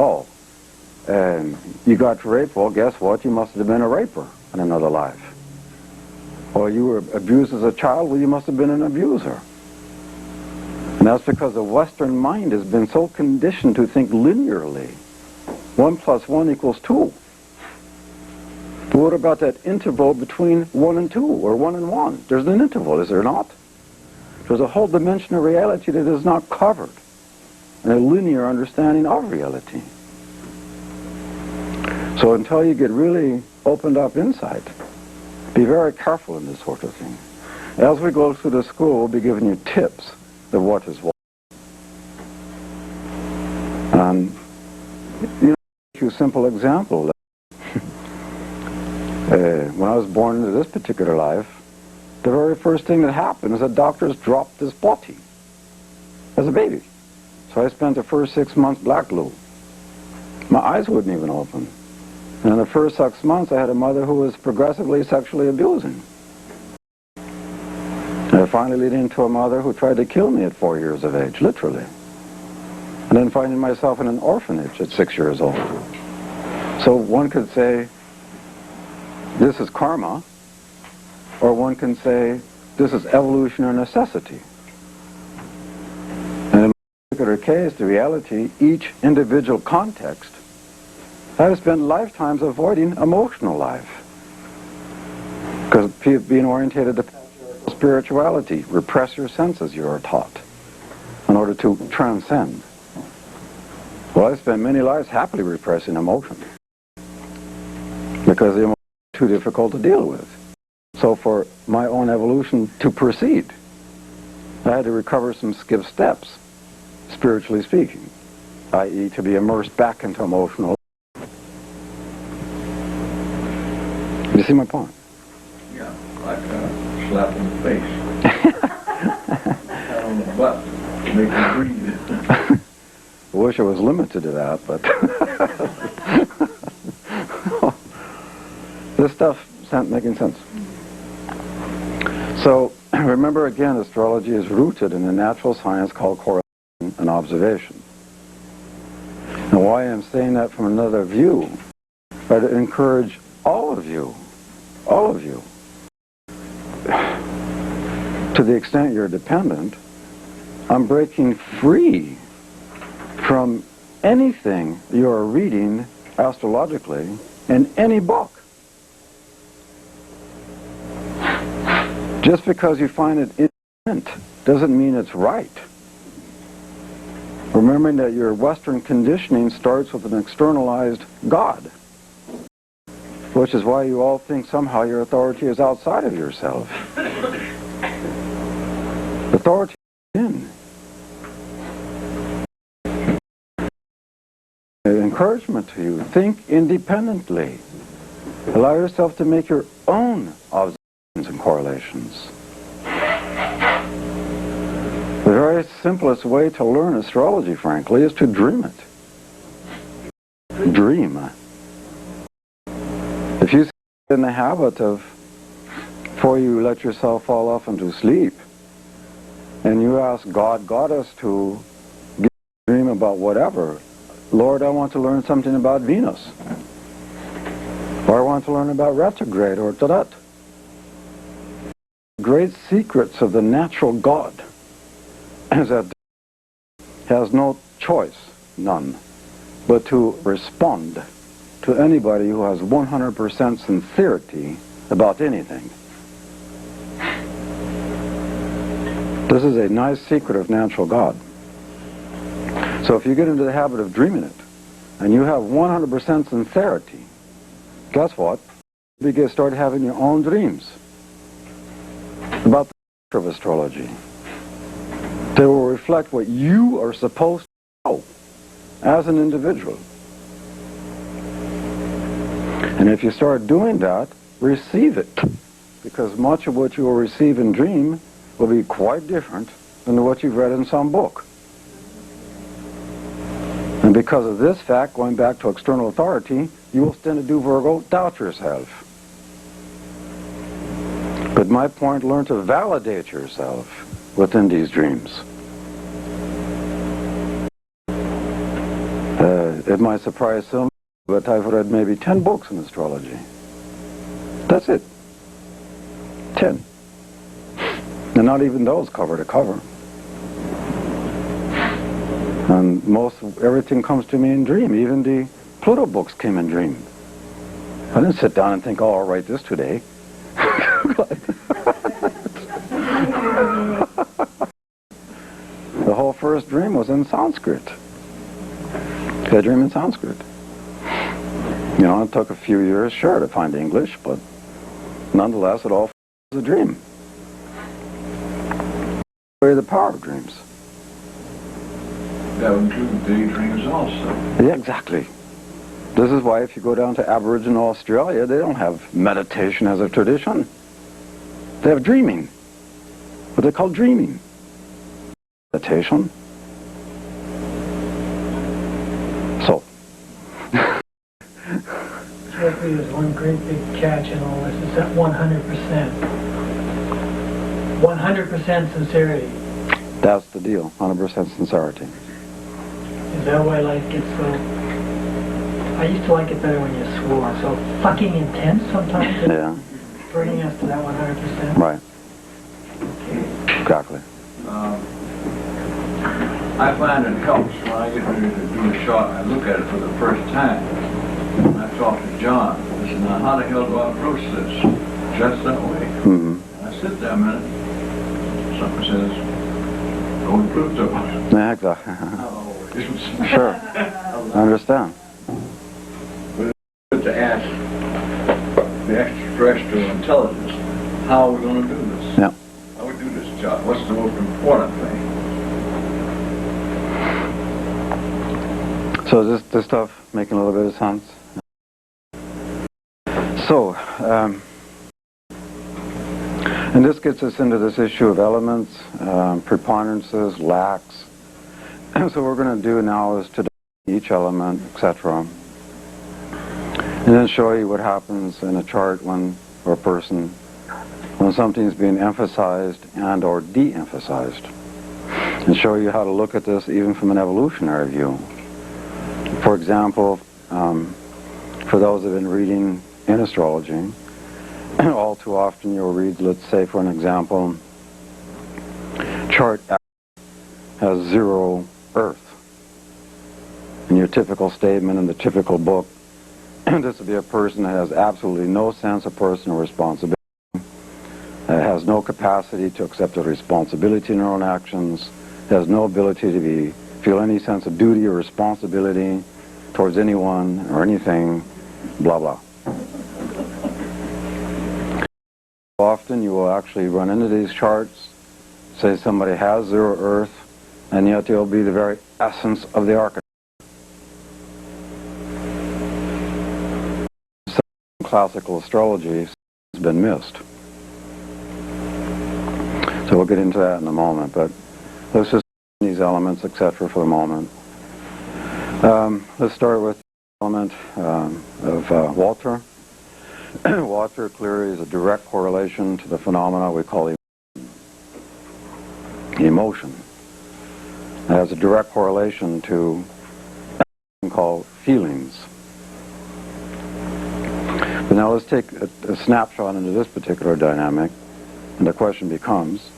you got raped, well, guess what? You must have been a raper in another life. Or you were abused as a child, well, you must have been an abuser. And that's because the Western mind has been so conditioned to think linearly. 1 + 1 = 2. But what about that interval between 1 and 2, or 1 and 1? There's an interval, is there not? There's a whole dimension of reality that is not covered in a linear understanding of reality. So until you get really opened up inside, be very careful in this sort of thing. As we go through the school, we'll be giving you tips of what is what. And, a simple example. When I was born into this particular life, the very first thing that happened is that doctors dropped this body as a baby. So I spent the first 6 months black glue. My eyes wouldn't even open. And in the first 6 months, I had a mother who was progressively sexually abusing. And it finally led into a mother who tried to kill me at 4 years of age, literally. And then finding myself in an orphanage at 6 years old. So one could say, this is karma, or one can say this is evolutionary necessity. And in my particular case, the reality, each individual context, I have spent lifetimes avoiding emotional life. Because being orientated to spirituality, repress your senses, you are taught, in order to transcend. Well, I spent many lives happily repressing emotion, because the emotion is too difficult to deal with. So for my own evolution to proceed, I had to recover some skip steps, spiritually speaking, i.e. to be immersed back into emotional. You see my point? Yeah, like a slap in the face. Pat on the butt to make you breathe. I wish I was limited to that, but this stuff isn't making sense. So remember again, astrology is rooted in a natural science called correlation and observation. And why I'm saying that from another view, I to encourage all of you, to the extent you're dependent, on breaking free from anything you're reading astrologically in any book. Just because you find it intent doesn't mean it's right. Remembering that your Western conditioning starts with an externalized God, which is why you all think somehow your authority is outside of yourself. Authority is in. Encouragement to you, think independently. Allow yourself to make your own observations and correlations. The very simplest way to learn astrology, frankly, is to dream it. Dream. If you sit in the habit of, before you let yourself fall off into sleep, and you ask God, Goddess to give you a dream about whatever, Lord, I want to learn something about Venus. Or I want to learn about retrograde or tadat. Great secrets of the natural God is that has no choice, none, but to respond to anybody who has 100% sincerity about anything. This is a nice secret of natural God. So if you get into the habit of dreaming it, and you have 100% sincerity, guess what? You start having your own dreams about the nature of astrology. They will reflect what you are supposed to know as an individual. And if you start doing that, receive it. Because much of what you will receive in dream will be quite different than what you've read in some book. And because of this fact, going back to external authority, you will tend to do, Virgo, doubt yourself. But my point, learn to validate yourself within these dreams. It might surprise some, but I've read maybe 10 books in astrology. That's it. 10. And not even those cover to cover. And everything comes to me in dream. Even the Pluto books came in dream. I didn't sit down and think, oh, I'll write this today. The whole first dream was in Sanskrit. I dream in Sanskrit. You know, it took a few years, sure, to find English, but nonetheless, it all was a dream. The power of dreams. That would include daydreams also. Yeah, exactly. This is why if you go down to Aboriginal Australia, they don't have meditation as a tradition. They have dreaming. What they call dreaming. Meditation. So. Certainly there's one great big catch in all this. It's that 100%. 100% sincerity. That's the deal. 100% sincerity. Is that why life gets so... I used to like it better when you swore. So fucking intense sometimes. Yeah. bringing us to that 100%. Right. Exactly. I find it helps when I get ready to do a shot and I look at it for the first time. And I talk to John. I said, now how the hell do I approach this? Just that way. Mm-hmm. And I sit there a minute. Something says, go to Pluto. Yeah, exactly. Sure. I understand. But it's good to ask the extraterrestrial intelligence, how are we going to do this? Yeah. How we do this job? What's the most important thing? So is this stuff making a little bit of sense? So, and this gets us into this issue of elements, preponderances, lacks. And so what we're going to do now is to define each element, etc. And then show you what happens in a chart when, or a person, when something is being emphasized and or de-emphasized. And show you how to look at this even from an evolutionary view. For example, for those who have been reading in astrology, all too often you'll read, let's say for an example, chart X has 0 Earth. In your typical statement in the typical book, this would be a person that has absolutely no sense of personal responsibility, has no capacity to accept the responsibility in their own actions, has no ability to feel any sense of duty or responsibility towards anyone or anything, blah blah. Often you will actually run into these charts, say somebody has 0 Earth, and yet they'll be the very essence of the archetype. Classical astrology has been missed. So we'll get into that in a moment, but let's just these elements, etc. for a moment. Let's start with the element of water. Water clearly is a direct correlation to the phenomena we call emotion. It has a direct correlation to what we call feelings. But now let's take a snapshot into this particular dynamic, and the question becomes,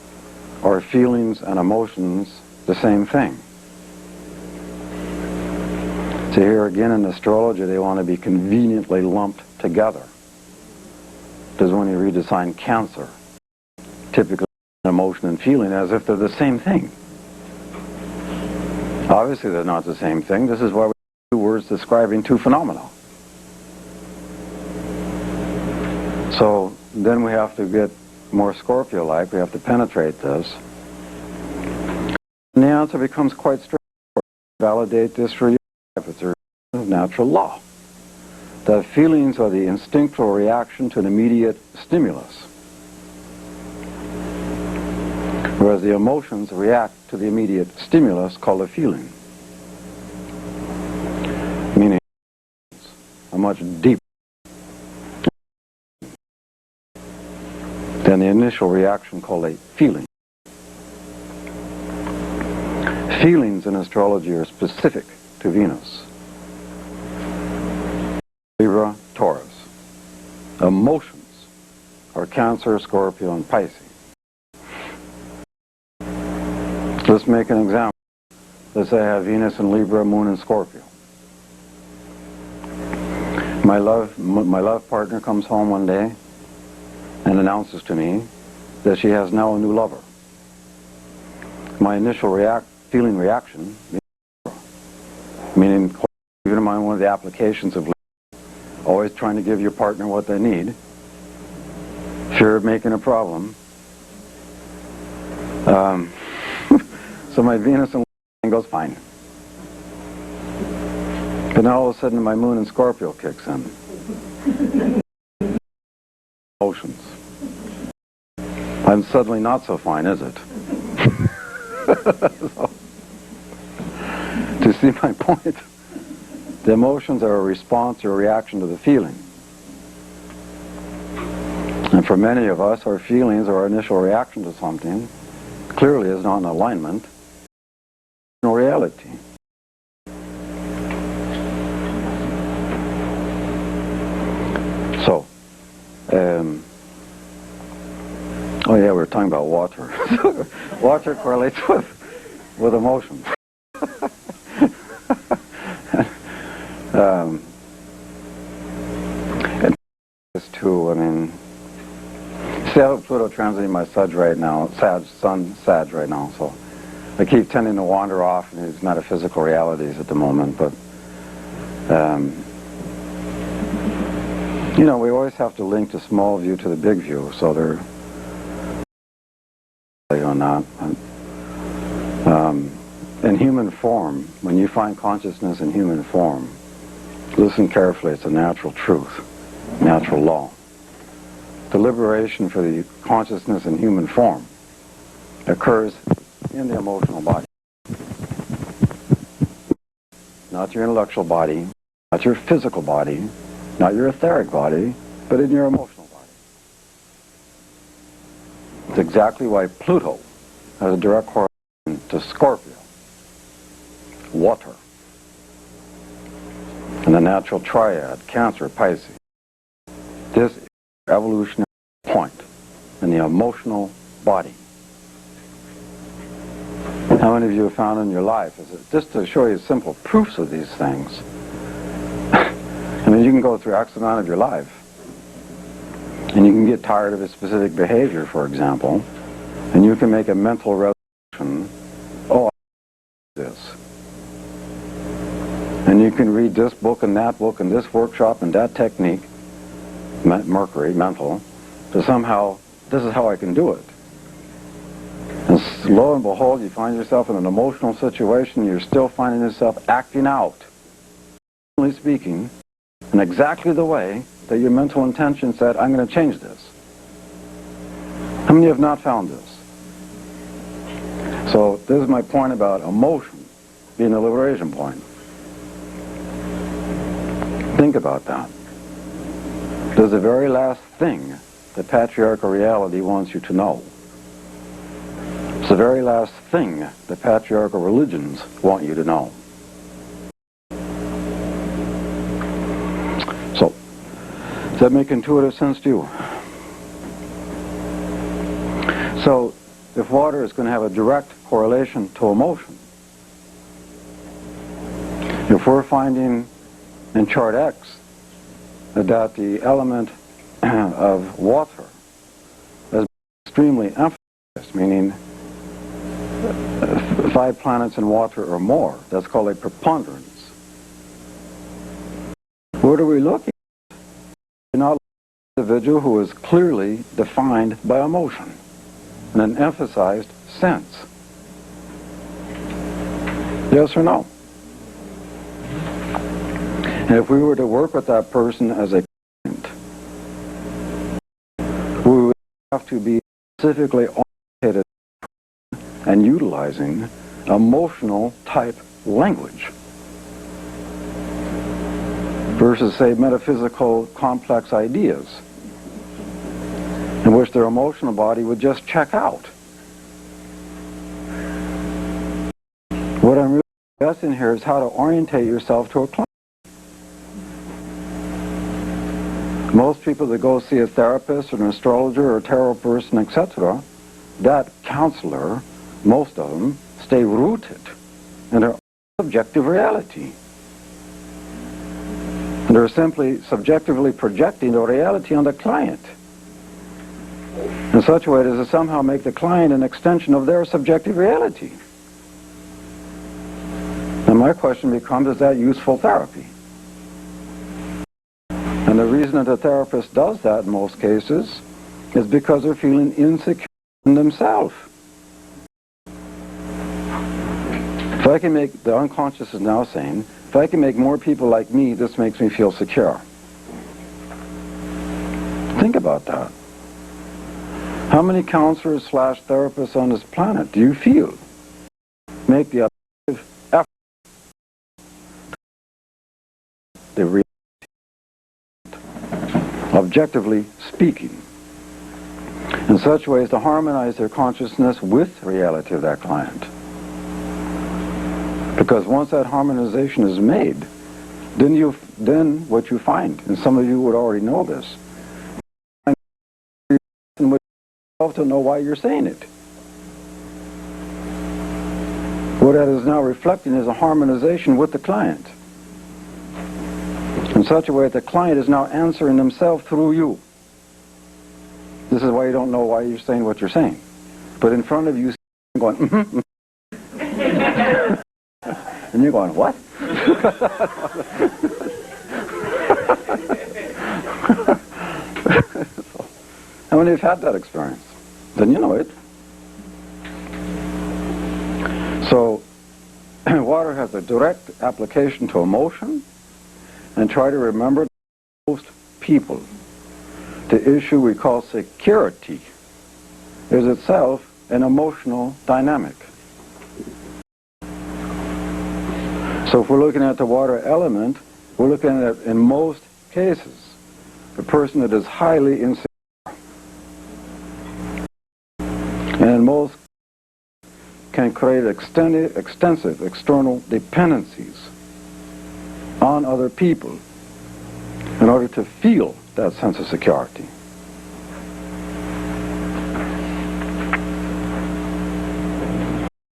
are feelings and emotions the same thing? So here again in astrology they want to be conveniently lumped together. Because when you read the sign Cancer, typically emotion and feeling as if they're the same thing. Obviously they're not the same thing. This is why we have 2 words describing 2 phenomena. So then we have to get more Scorpio-like. We have to penetrate this. And the answer becomes quite straightforward. Validate this for you. It's a natural law. That feelings are the instinctual reaction to an immediate stimulus, whereas the emotions react to the immediate stimulus called a feeling. Meaning a much deeper than the initial reaction called a feeling. Feelings in astrology are specific to Venus. Libra, Taurus. Emotions are Cancer, Scorpio, and Pisces. Let's make an example. Let's say I have Venus in Libra, Moon in Scorpio. My love partner comes home one day and announces to me that she has now a new lover. My initial feeling reaction, meaning even in one of the applications of always trying to give your partner what they need, fear of making a problem. So my Venus in goes fine. But now all of a sudden my Moon in Scorpio kicks in. Emotions. I'm suddenly not so fine, is it? So, to see my point, the emotions are a response or a reaction to the feeling. And for many of us, our feelings or our initial reaction to something clearly is not in alignment with reality. So, Oh yeah, we were talking about water. Water correlates with emotion. And this too, I mean, see, I have Pluto transiting my Sun right now, Sag right now, so I keep tending to wander off in these metaphysical realities at the moment, but you know, we always have to link the small view to the big view, so they're on that. In human form, when you find consciousness in human form, listen carefully, it's a natural truth, natural law. The liberation for the consciousness in human form occurs in the emotional body. Not your intellectual body, not your physical body, not your etheric body, but in your emotional body. It's exactly why Pluto has a direct correlation to Scorpio, water, and the natural triad, Cancer, Pisces. This is the evolutionary point in the emotional body. How many of you have found in your life, just to show you simple proofs of these things, I mean, you can go through X amount of your life, and you can get tired of a specific behavior, for example, and you can make a mental resolution, oh, I this. And you can read this book and this workshop and that technique, Mercury, mental, to somehow, this is how I can do it. And lo and behold, you find yourself in an emotional situation, you're still finding yourself acting out, speaking, in exactly the way that your mental intention said, I'm going to change this. How many have not found this? So this is my point about emotion being the liberation point. Think about that. There's the very last thing that patriarchal reality wants you to know. It's the very last thing that patriarchal religions want you to know. So, does that make intuitive sense to you? So, if water is going to have a direct correlation to emotion, if we're finding in chart X that the element of water is extremely emphasized, meaning 5 planets in water or more, that's called a preponderance. What are we looking at? We're not looking at an individual who is clearly defined by emotion in an emphasized sense. Yes or no? And if we were to work with that person as a client, we would have to be specifically oriented and utilizing emotional type language versus, say, metaphysical complex ideas in which their emotional body would just check out. What I'm really suggesting here is how to orientate yourself to a client. Most people that go see a therapist or an astrologer or a tarot person, etc., that counselor, most of them, stay rooted in their subjective reality. And they're simply subjectively projecting the reality on the client in such a way as to somehow make the client an extension of their subjective reality. And my question becomes, is that useful therapy? And the reason that the therapist does that in most cases is because they're feeling insecure in themselves. If I can make, the unconscious is now saying, if I can make more people like me, this makes me feel secure. Think about that. How many counselors / therapists on this planet do you feel make the effort, the objectively speaking, in such ways to harmonize their consciousness with the reality of that client? Because once that harmonization is made, then what you find, and some of you would already know this, in which to know why you're saying it. What that is now reflecting is a harmonization with the client. In such a way that the client is now answering themselves through you. This is why you don't know why you're saying what you're saying. But in front of you, going, mm-hmm. And you're going, what? How many have had that experience? Then you know it. So, water has a direct application to emotion, and try to remember most people. The issue we call security is itself an emotional dynamic. So if we're looking at the water element, we're looking at, in most cases, a person that is highly insecure. And in most can create extensive external dependencies on other people in order to feel that sense of security.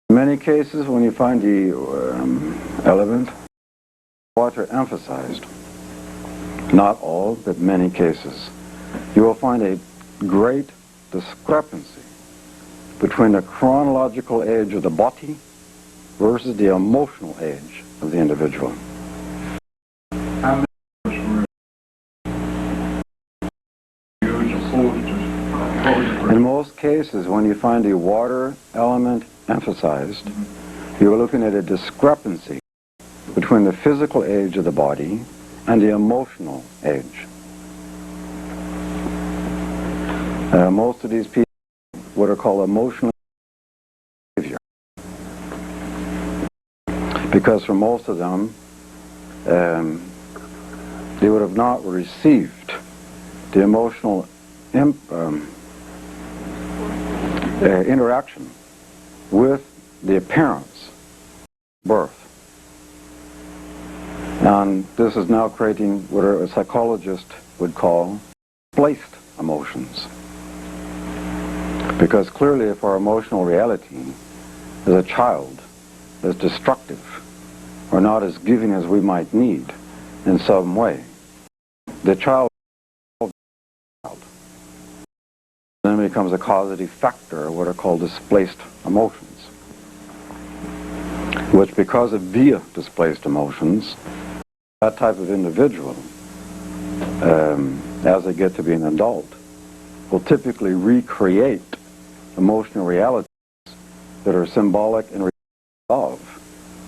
In many cases, when you find the element, water emphasized, not all, but many cases, you will find a great discrepancy between the chronological age of the body versus the emotional age of the individual. In most cases, when you find the water element emphasized, you're looking at a discrepancy between the physical age of the body and the emotional age. Most of these people, what are called emotional behavior, because for most of them, they would have not received the emotional interaction with the appearance, birth. And this is now creating what a psychologist would call displaced emotions. Because clearly if our emotional reality as a child is destructive or not as giving as we might need in some way, the child then becomes a causative factor, what are called displaced emotions, which because of via displaced emotions, that type of individual, as they get to be an adult, will typically recreate emotional realities that are symbolic and of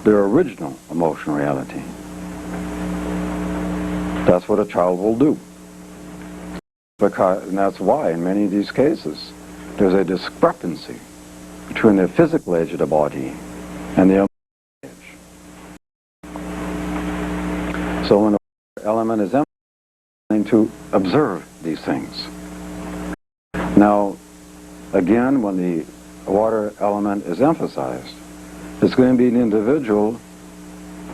their original emotional reality. That's what a child will do. And that's why, in many of these cases, there's a discrepancy between the physical age of the body and the emotional age. So when the element is empty, to observe these things. Now, again, when the water element is emphasized, it's going to be the individual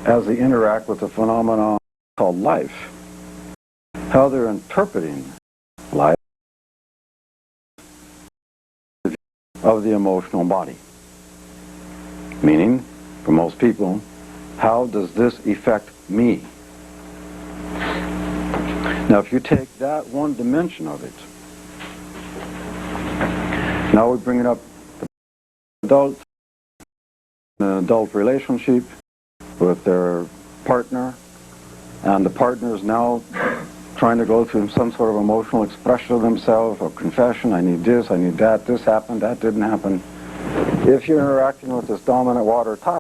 as they interact with the phenomenon called life, how they're interpreting life of the emotional body. Meaning, for most people, how does this affect me? Now, if you take that one dimension of it, now we bring it up to adults, an adult relationship with their partner, and the partner is now trying to go through some sort of emotional expression of themselves or confession. I need this, I need that, this happened, that didn't happen. If you're interacting with this dominant water type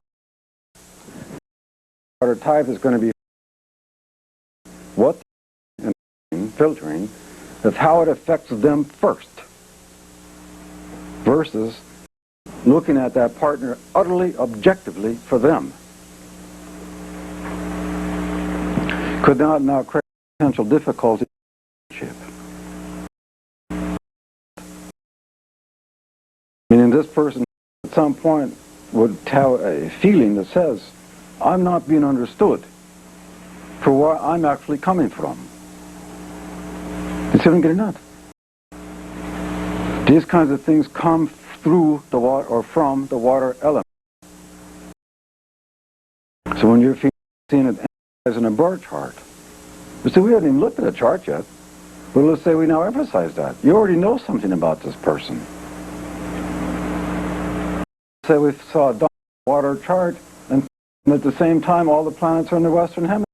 is going to be what filtering is how it affects them first versus looking at that partner utterly objectively for them. Could not now create potential difficulty in the relationship. Meaning this person at some point would have a feeling that says, I'm not being understood for where I'm actually coming from. You see what I'm getting at? These kinds of things come through the water or from the water element. So when you're seeing it as in a birth chart, you see, we haven't even looked at a chart yet, but let's say we now emphasize that. You already know something about this person. Say we saw a water chart, and at the same time all the planets are in the Western Hemisphere.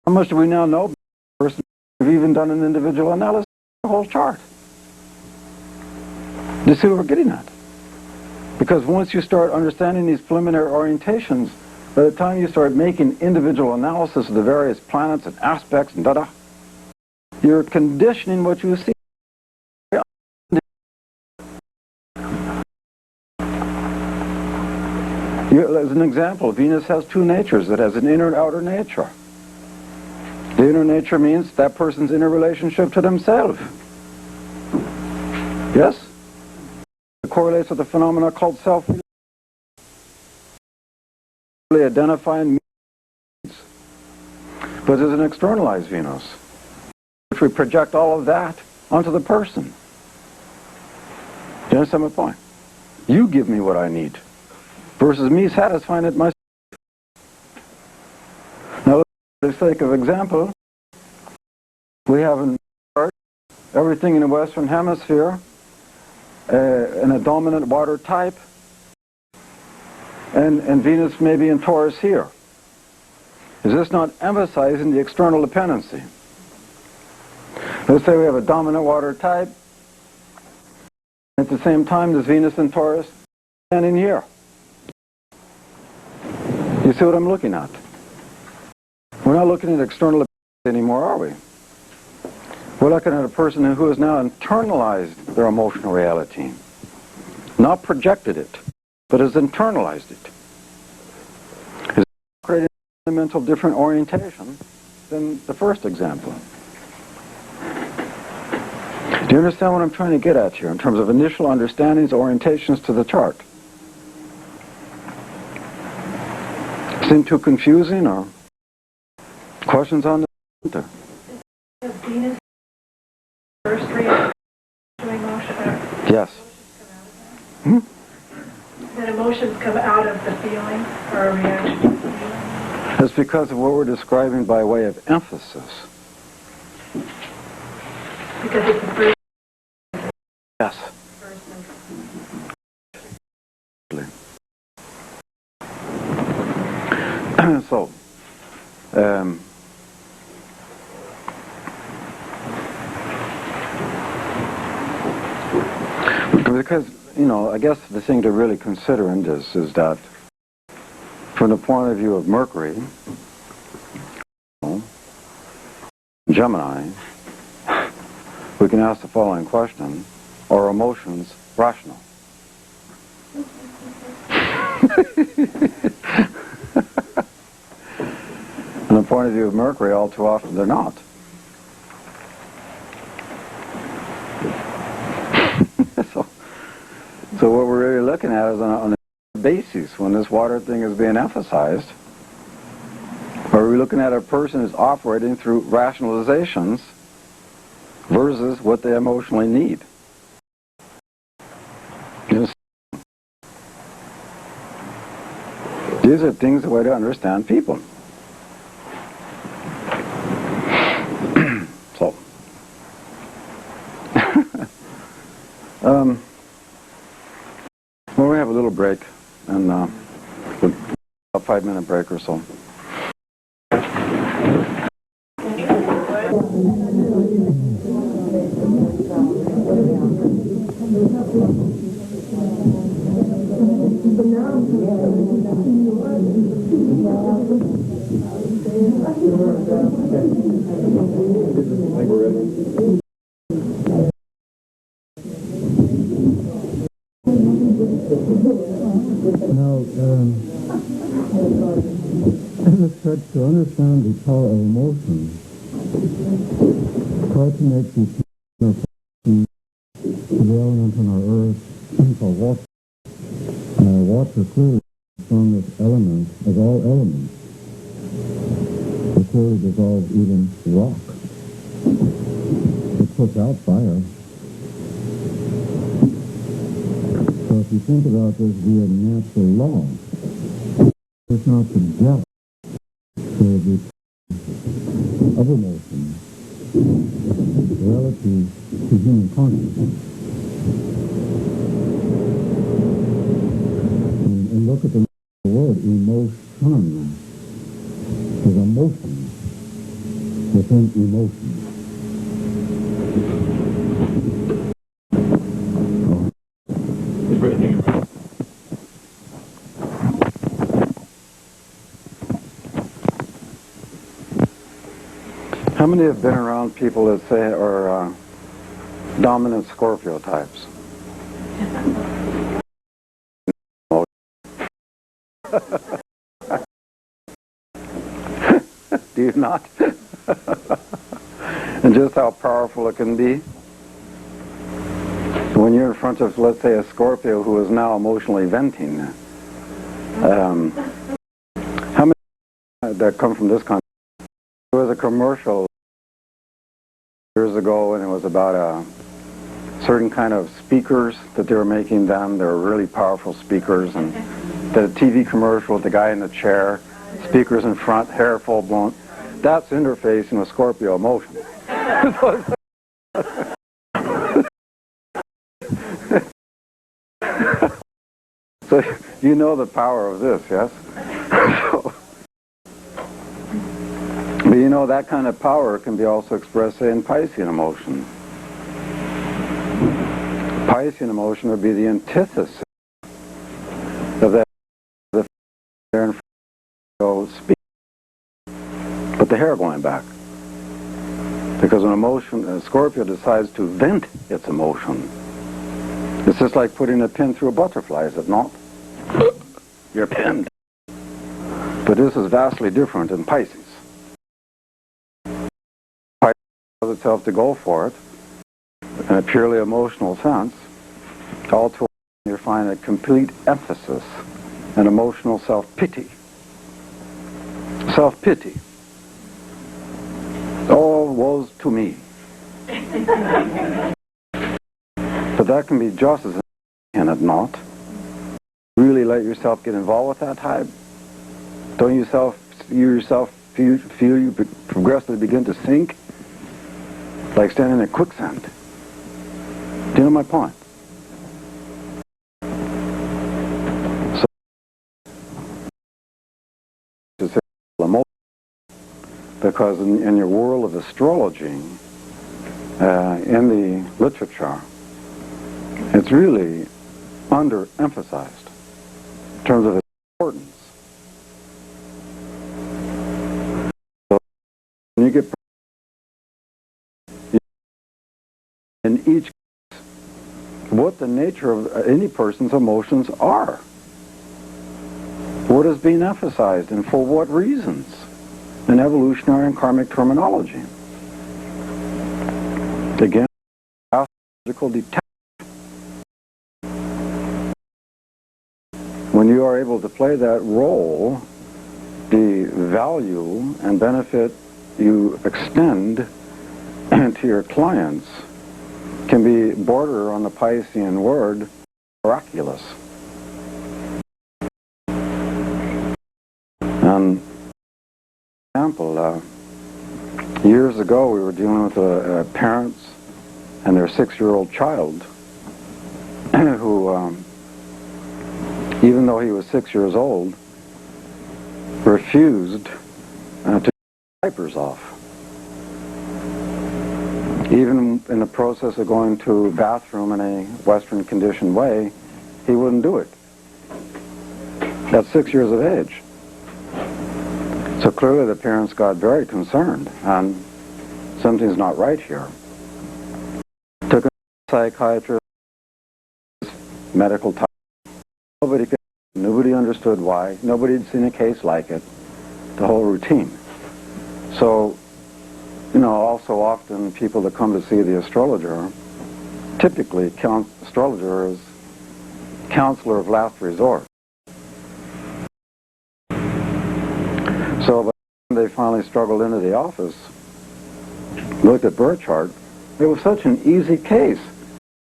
How much do we now know about the person? We've even done an individual analysis of the whole chart. You see what we're getting at? Because once you start understanding these preliminary orientations, by the time you start making individual analysis of the various planets and aspects and da-da, you're conditioning what you see. As an example, Venus has two natures. It has an inner and outer nature. The inner nature means that person's inner relationship to themselves. Yes? It correlates with a phenomena called self-realization. Identifying needs. But there's an externalized Venus, which we project all of that onto the person. Do you understand my point? You give me what I need, versus me satisfying it myself. Now, for the sake of example, we have in everything in the Western Hemisphere in a dominant water type, and Venus may be in Taurus here. Is this not emphasizing the external dependency? Let's say we have a dominant water type. At the same time, there's Venus in Taurus standing here. You see what I'm looking at? We're not looking at external anymore, are we? We're looking at a person who has now internalized their emotional reality. Not projected it, but has internalized it. Is creating a fundamental different orientation than the first example. Do you understand what I'm trying to get at here in terms of initial understandings, orientations to the chart? Seem too confusing, or questions on the Is Venus first reaction to emotion? Yes. That emotions come out of the feeling or a reaction to the feeling? It's because of what we're describing by way of emphasis. Because it's the first. Yes. So, because, you know, I guess the thing to really consider in this is that from the point of view of Mercury, Gemini, we can ask the following question: are emotions rational? From the point of view of Mercury, all too often they're not. So what we're really looking at is on a basis when this water thing is being emphasized. Are we looking at a person who's operating through rationalizations versus what they emotionally need? Yes. These are things, the way to understand people. So, well, we have a little break, and a 5-minute break or so. Now, let's try to understand the power of emotions. Try to make the element on our Earth called water. Water clearly is the strongest element of all elements. It clearly dissolves even rock. It puts out fire. So if you think about this via natural law, it's not subject to the of emotion relative to human consciousness. And look at the word emotion. There's emotion within emotion. How many have been around people that say are dominant Scorpio types? Do you not? And just how powerful it can be? When you're in front of, let's say, a Scorpio who is now emotionally venting, how many that come from this country? There was a commercial years ago, and it was about a certain kind of speakers that they were making then. They were really powerful speakers, and the TV commercial with the guy in the chair, speakers in front, hair full blown. That's interfacing with Scorpio emotion. So you know the power of this, yes? But you know that kind of power can be also expressed, say, in Piscean emotion. Piscean emotion would be the antithesis of that the hair and speak, but the hair going back. Because when emotion, Scorpio decides to vent its emotion, it's just like putting a pin through a butterfly, is it not? You're pinned. But this is vastly different in Pisces. Pisces allows itself to go for it in a purely emotional sense. All too often you find a complete emphasis and emotional self-pity. Self-pity. Oh, woes to me. But that can be just as, can it not? Really let yourself get involved with that type? Don't you yourself feel you progressively begin to sink? Like standing in a quicksand. Do you know my point? So, because in your world of astrology, in the literature, it's really underemphasized in terms of its importance. So when you get in each case, what the nature of any person's emotions are. What is being emphasized and for what reasons in evolutionary and karmic terminology. Again, astrological detachment. When you are able to play that role, the value and benefit you extend to your clients can be border on the Piscean word, miraculous. And for example, years ago we were dealing with parents and their 6-year-old child who, even though he was 6 years old, refused to take diapers off. Even in the process of going to a bathroom in a Western conditioned way, he wouldn't do it. At 6 years of age. So clearly the parents got very concerned, and something's not right here. Took a psychiatrist, medical type. Nobody understood why. Nobody had seen a case like it. The whole routine. So, you know, also often people that come to see the astrologer typically count astrologer as counselor of last resort. So by the time they finally struggled into the office, looked at birth chart, It was such an easy case.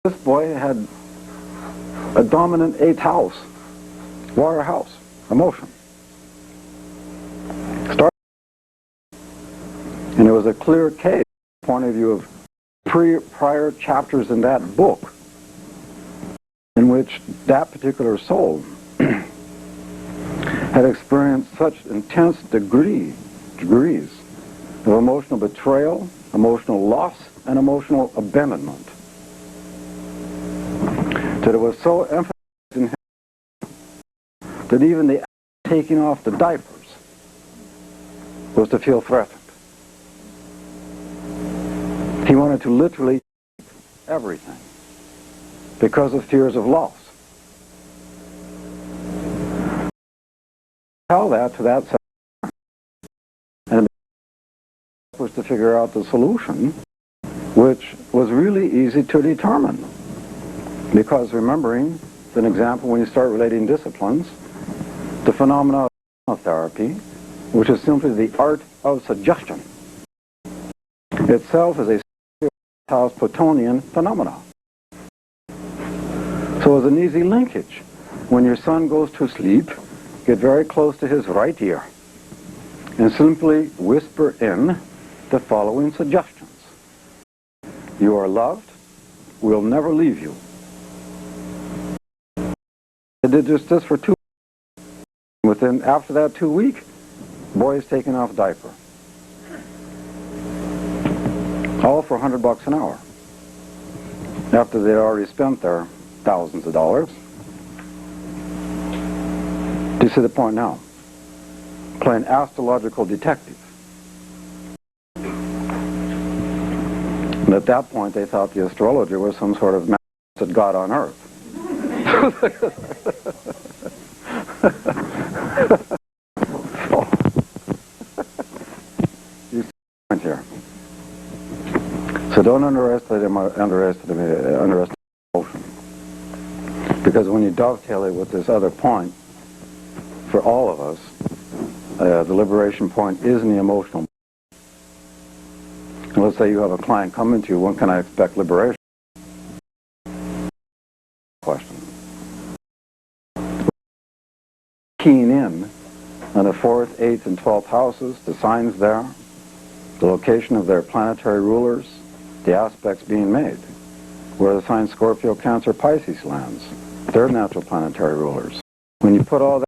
This boy had a dominant 8th house, water house, emotion. And it was a clear case from the point of view of prior chapters in that book in which that particular soul had experienced such intense degrees of emotional betrayal, emotional loss, and emotional abandonment that it was so emphasized in him that even the taking off the diapers was to feel threatened. He wanted to literally everything because of fears of loss. Tell that to that second, and it was to figure out the solution, which was really easy to determine. Because remembering, for an example, when you start relating disciplines, the phenomena of therapy, which is simply the art of suggestion, itself is a house Plutonian phenomena. So it's an easy linkage. When your son goes to sleep, get very close to his right ear and simply whisper in the following suggestions. You are loved. We'll never leave you. I did just this for 2 weeks. After that 2 weeks, boy is taking off diaper. All for $100 an hour. After they'd already spent their thousands of dollars. Do you see the point now? Playing astrological detective. And at that point they thought the astrologer was some sort of manifested God on earth. You see the point here. So don't underestimate emotion. Because when you dovetail it with this other point, for all of us, the liberation point is in the emotional. And let's say you have a client coming to you, when can I expect liberation? Question. Keying in on the 4th, 8th, and 12th houses, the signs there, the location of their planetary rulers, the aspects being made, where the sign Scorpio, Cancer, Pisces lands, their natural planetary rulers. When you put all that,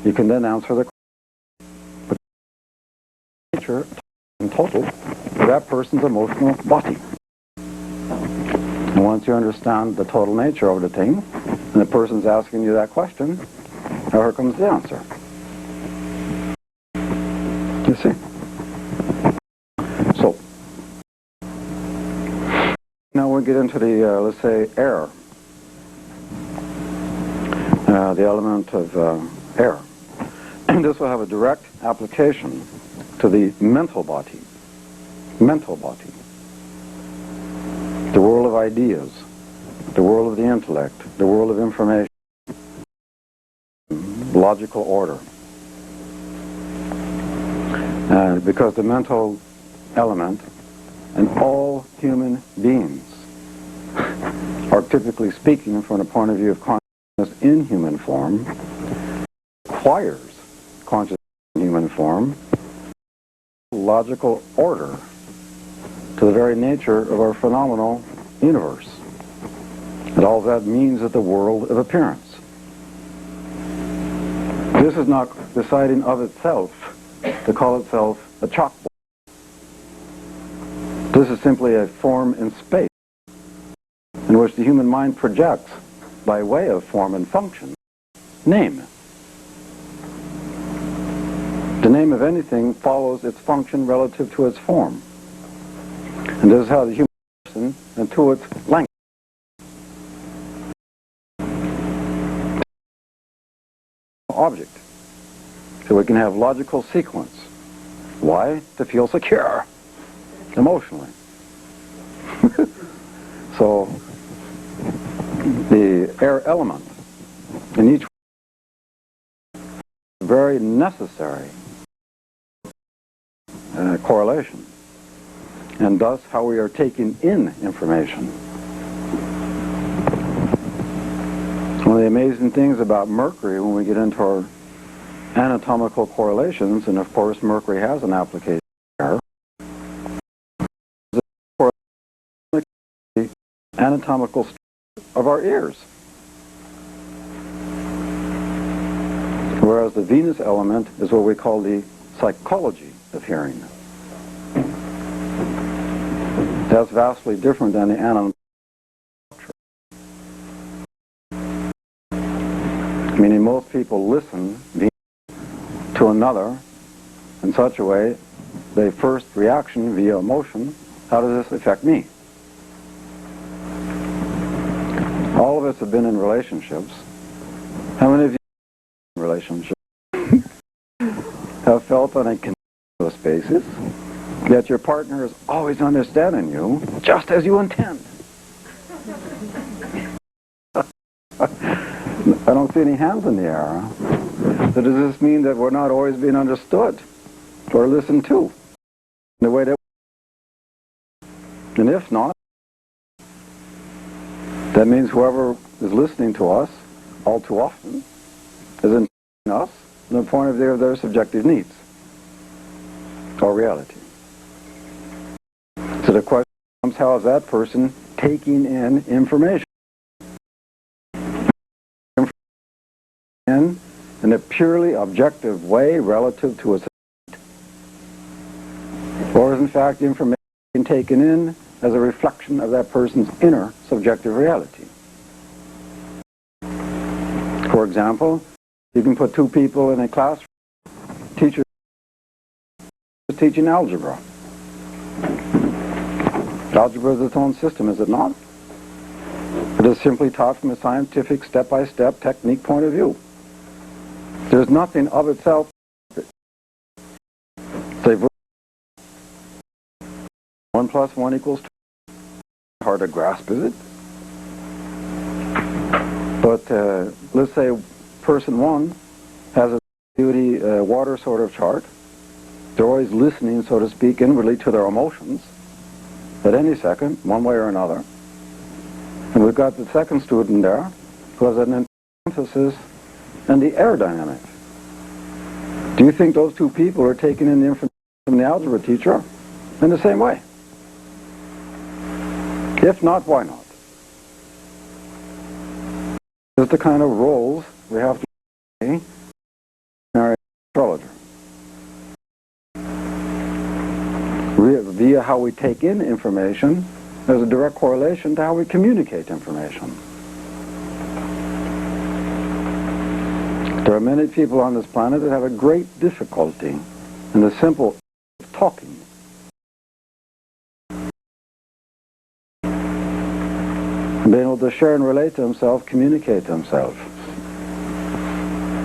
you can then answer the question, nature in total of that person's emotional body. And once you understand the total nature of the thing, and the person's asking you that question, here comes the answer. You see? So, now we'll get into the, let's say, air. The element of air. And this will have a direct application to the mental body. Mental body. The world of ideas. The world of the intellect. The world of information. Logical order. And because the mental element and all human beings are typically speaking from the point of view of consciousness in human form, requires consciousness in human form, logical order to the very nature of our phenomenal universe. And all that means is the world of appearance. This is not deciding of itself to call itself a chalkboard. This is simply a form in space in which the human mind projects by way of form and function. Name. The name of anything follows its function relative to its form. And this is how the human person and to its language. Object. So we can have logical sequence. Why? To feel secure. Emotionally. So the air element in each very necessary correlation. and thus how we are taking in information. One of the amazing things about Mercury, when we get into our anatomical correlations, and of course Mercury has an application there, the anatomical structure of our ears. Whereas the Venus element is what we call the psychology of hearing. That's vastly different than the anatomical structure. Meaning most people listen to another in such a way, their first reaction via emotion, how does this affect me? All of us have been in relationships. How many of you in relationships have felt on a continuous basis that your partner is always understanding you just as you intend? I don't see any hands in the air. So does this mean that we're not always being understood or listened to in the way that? And if not, that means whoever is listening to us all too often is in us from the point of view of their subjective needs or reality. So the question becomes, how is that person taking in information? In a purely objective way relative to its need? Or is in fact information taken in as a reflection of that person's inner subjective reality? For example, you can put two people in a classroom. Teacher is teaching algebra. Algebra is its own system, is it not? It is simply taught from a scientific step-by-step technique point of view. There's nothing of itself. Say 1 plus 1 equals 2. Hard to grasp, is it? But let's say person 1 has a beauty water sort of chart. They're always listening, so to speak, inwardly to their emotions at any second, one way or another. And we've got the second student there who has an emphasis on the aerodynamic. Do you think those two people are taking in the information from the algebra teacher in the same way? If not, why not? This is the kind of roles we have to play in our astrologer. Via how we take in information, there's a direct correlation to how we communicate information. There are many people on this planet that have a great difficulty in the simple talking. Being able to share and relate to himself, communicate to himself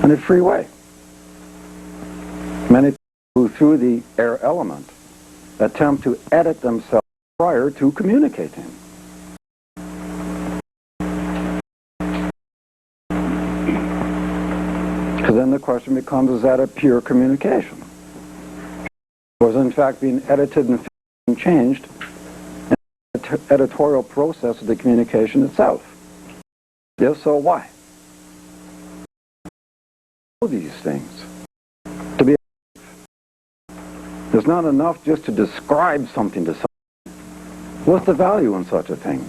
in a free way. Many people who, through the air element, attempt to edit themselves prior to communicating. Because then the question becomes, is that a pure communication? Or is it in fact being edited and changed in the editorial process of the communication itself? If so, why? Know these things. To be It's not enough just to describe something to someone. What's the value in such a thing?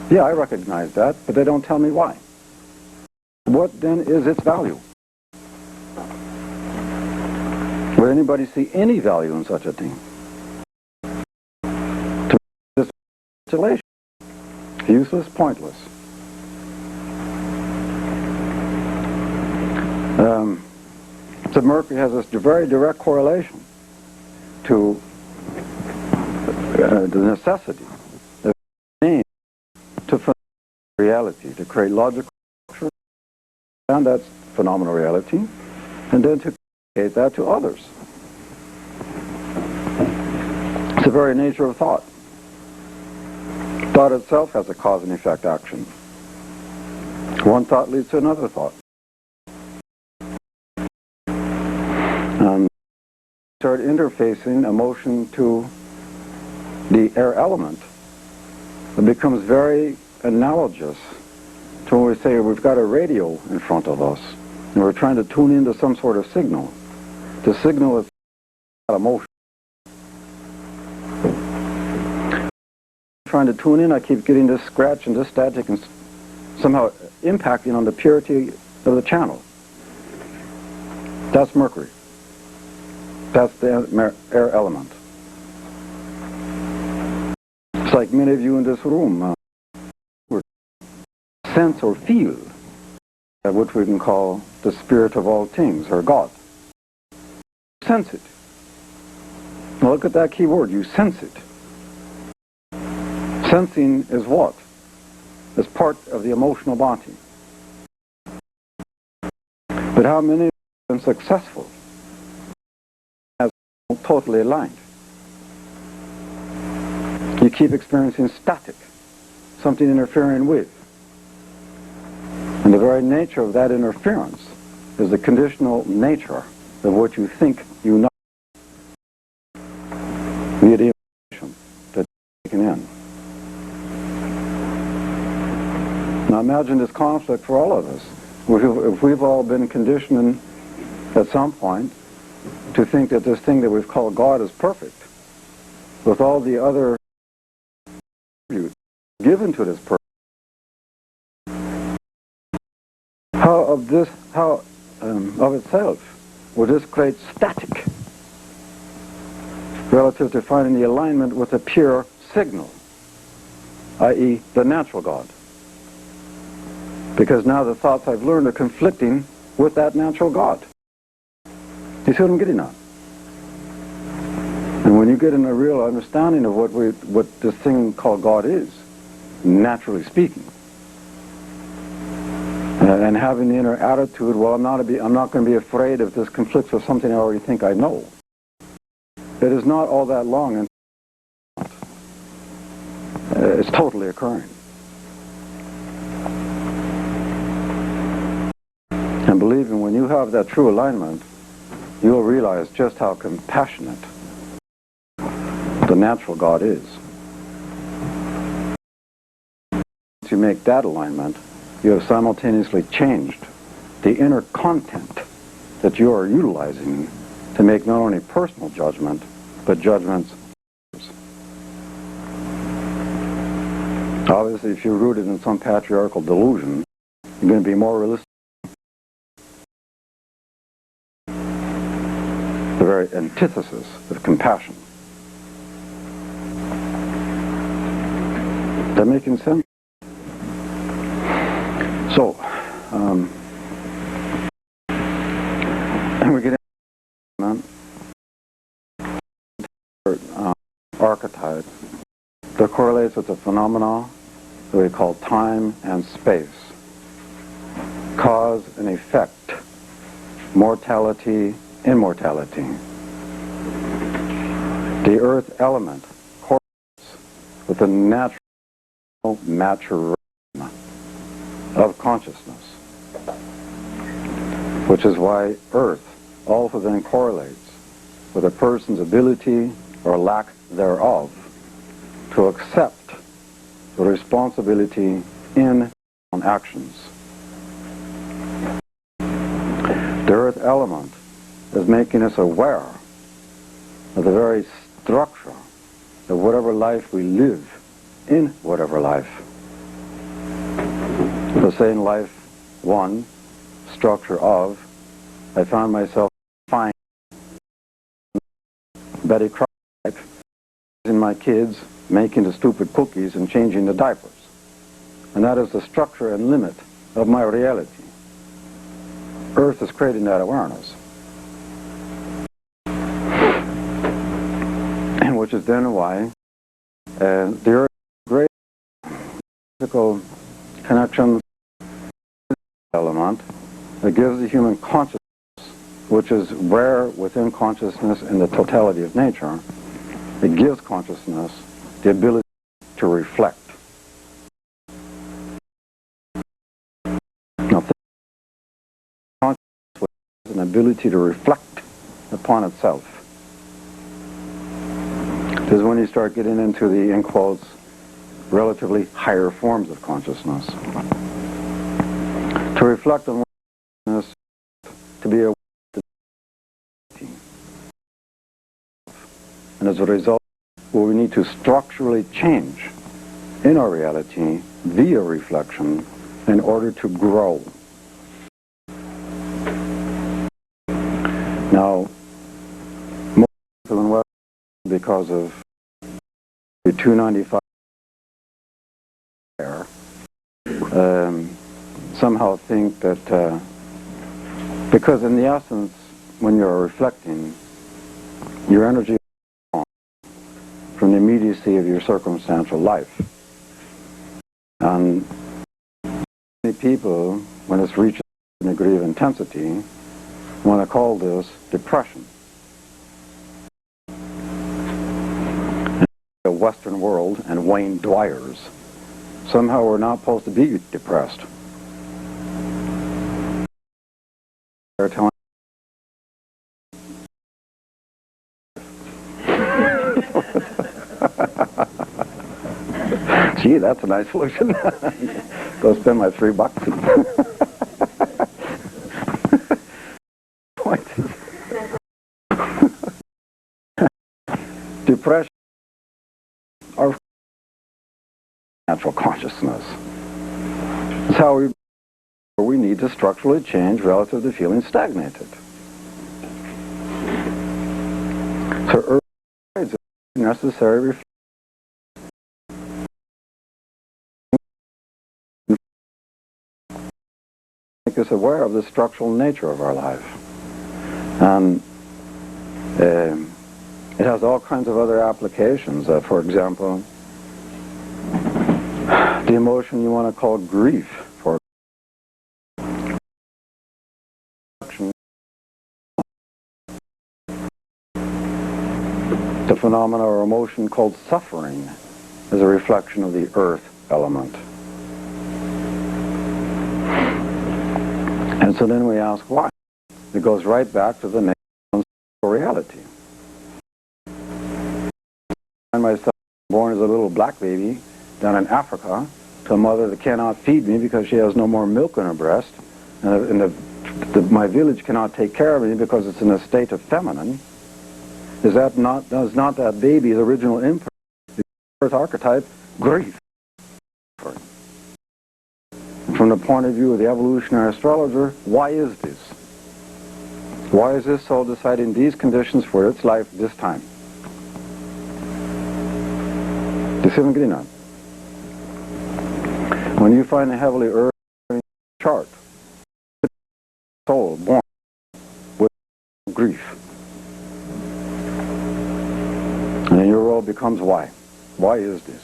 Yeah, I recognize that, but they don't tell me why. What then is its value? Would anybody see any value in such a thing? To this speculation, useless, pointless. So Mercury has this very direct correlation to the necessity of aim to reality, to create logical structure, and that's phenomenal reality, and then to communicate that to others. It's the very nature of thought. Thought itself has a cause and effect action. One thought leads to another thought. And start interfacing emotion to the air element, it becomes very analogous to when we say we've got a radio in front of us and we're trying to tune into some sort of signal. The signal is not a motion. Trying to tune in, I keep getting this scratch and this static and somehow impacting on the purity of the channel. That's mercury. That's the air element. It's like many of you in this room sense or feel what we can call the spirit of all things, or God. Sense it. Now look at that key word, you sense it. Sensing is what? It's part of the emotional body. But how many have been successful as totally aligned? You keep experiencing static, something interfering with. And the very nature of that interference is the conditional nature of what you think you know via the information that's taken in. Now imagine this conflict for all of us. If we've all been conditioned at some point to think that this thing that we've called God is perfect, with all the other attributes given to this person, how of itself would this create static relative to finding the alignment with a pure signal, i.e. the natural God? Because now the thoughts I've learned are conflicting with that natural God. You see what I'm getting at? And when you get in a real understanding of what this thing called God is, naturally speaking, and having the inner attitude, well, I'm not going to be afraid if this conflicts with something I already think I know. It is not all that long, and it's totally occurring. And believe me, when you have that true alignment, you'll realize just how compassionate the natural God is. To make that alignment, you have simultaneously changed the inner content that you are utilizing to make not only personal judgment, but judgments. Obviously, if you're rooted in some patriarchal delusion, you're going to be more realistic. The very antithesis of compassion. Is that making sense? So, we get into archetype that correlates with the phenomena that we call time and space, cause and effect, mortality, immortality. The earth element correlates with the natural maturation of consciousness, which is why earth also then correlates with a person's ability or lack thereof to accept the responsibility in on actions. The earth element is making us aware of the very structure of whatever life we live in whatever life. The same life, one, structure of, I found myself fine Betty Crocker life, raising my kids, making the stupid cookies and changing the diapers. And that is the structure and limit of my reality. Earth is creating that awareness. And which is then why the Earth is a great physical connection element that gives the human consciousness, which is rare within consciousness in the totality of nature. It gives consciousness the ability to reflect. Now, consciousness has an ability to reflect upon itself. This is when you start getting into the, in quotes, relatively higher forms of consciousness. To reflect on this, to be aware of the, and as a result, well, we need to structurally change in our reality via reflection in order to grow. Now, most people in West, because of the 295 somehow think that because in the essence, when you're reflecting, your energy from the immediacy of your circumstantial life. And many people, when it's reached a degree of intensity, want to call this depression. The Western world and Wayne Dwyer's, somehow we're not supposed to be depressed. They're telling gee, that's a nice solution. Go spend my $3. Point. Depression or natural consciousness. It's how we need to structurally change relative to feeling stagnated. So early is necessary make us aware of the structural nature of our life. And it has all kinds of other applications. For example, the emotion you want to call grief, for the phenomena or emotion called suffering is a reflection of the earth element. And so then we ask why. It goes right back to the nature of reality. I find myself born as a little black baby down in Africa to a mother that cannot feed me because she has no more milk in her breast, and my village cannot take care of me because it's in a state of feminine. Does not that baby's original impulse, the earth archetype, grief? From the point of view of the evolutionary astrologer, why is this? Why is this soul deciding these conditions for its life this time? Do you see what I'm getting at? When you find a heavily earth chart, soul born with grief, and then your role becomes why. Why is this?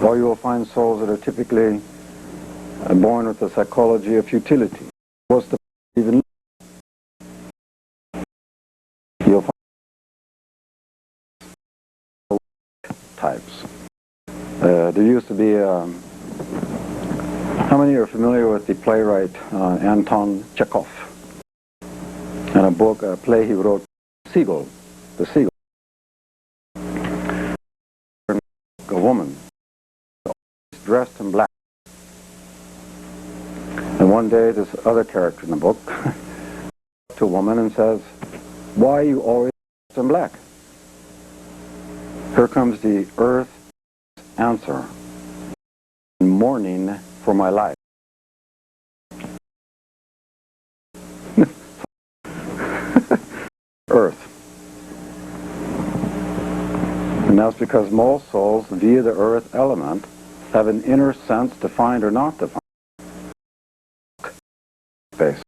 Or you will find souls that are typically born with the psychology of futility. What's the even? You'll find types. There used to be. How many are familiar with the playwright Anton Chekhov? And a play he wrote, Seagull, the Seagull. A woman, dressed in black. And one day, this other character in the book to a woman and says, "Why are you always dressed in black?" Here comes the earth answer. Mourning for my life. Earth. And that's because most souls, via the earth element, have an inner sense, defined or not defined. Space.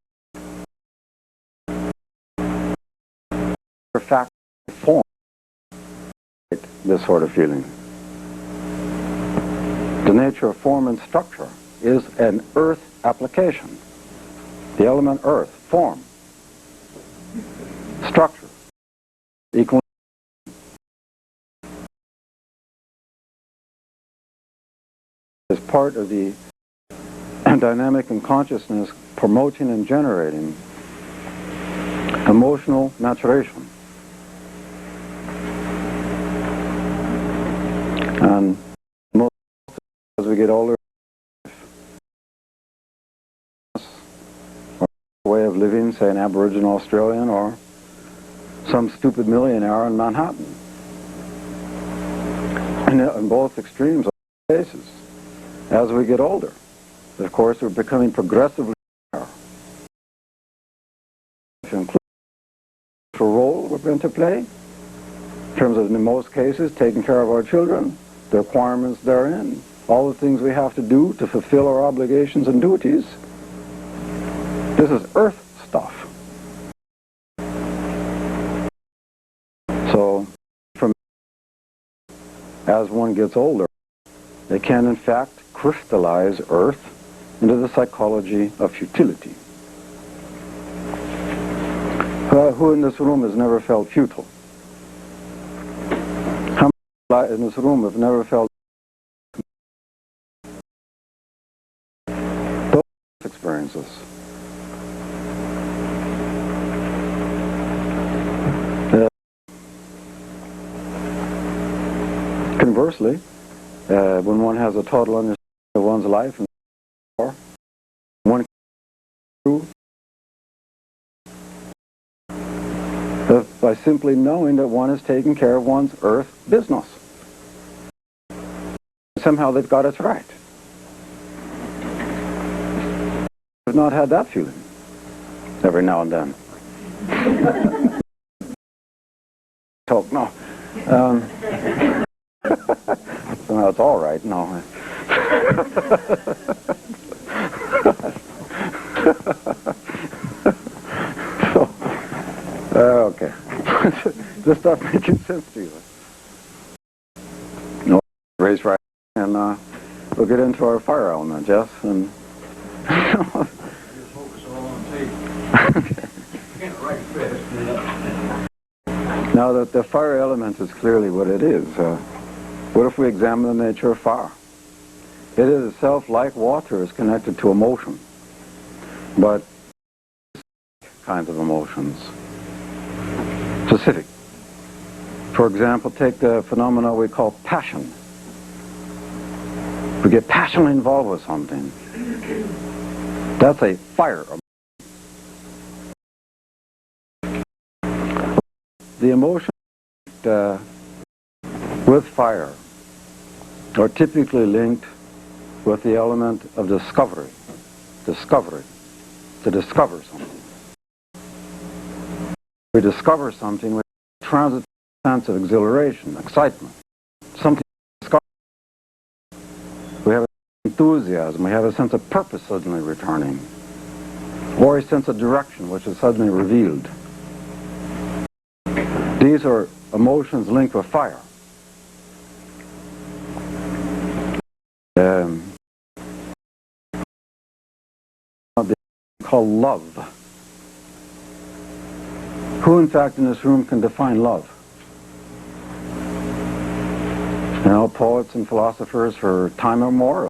Fact form this sort of feeling. The nature of form and structure is an earth application. The element earth, form, structure, equal. Is part of the dynamic in consciousness promoting and generating emotional maturation. And most as we get older, or way of living, say an Aboriginal Australian or some stupid millionaire in Manhattan. And in both extremes of cases, as we get older, of course, we're becoming progressively aware. To include the role we're going to play, in terms of, in most cases, taking care of our children, the requirements therein, all the things we have to do to fulfill our obligations and duties. This is earth stuff. So, as one gets older, they can in fact crystallize earth into the psychology of futility. Who in this room has never felt futile? How many in this room have never felt those experiences? Conversely, when one has a total understanding of one's life and one by simply knowing that one is taking care of one's earth business. Somehow they've got it right. I've not had that feeling every now and then. Talk, no. No, it's all right, no. So, okay. Does that making sense to you? No, raise right, and we'll get into our fire element, yes, and Just focus all on tape. Can't write fast. now that the fire element is clearly what it is. What if we examine the nature of fire? It is itself, like water, is connected to emotion, but kinds of emotions. Specific. For example, take the phenomena we call passion. We get passionately involved with something. That's a fire. The emotions with fire are typically linked with the element of discovery. Discovery. To discover something. We discover something with a transient sense of exhilaration, excitement. Something to discover. We have enthusiasm. We have a sense of purpose suddenly returning. Or a sense of direction which is suddenly revealed. These are emotions linked with fire. Called love. Who in fact in this room can define love? You know, poets and philosophers for time immemorial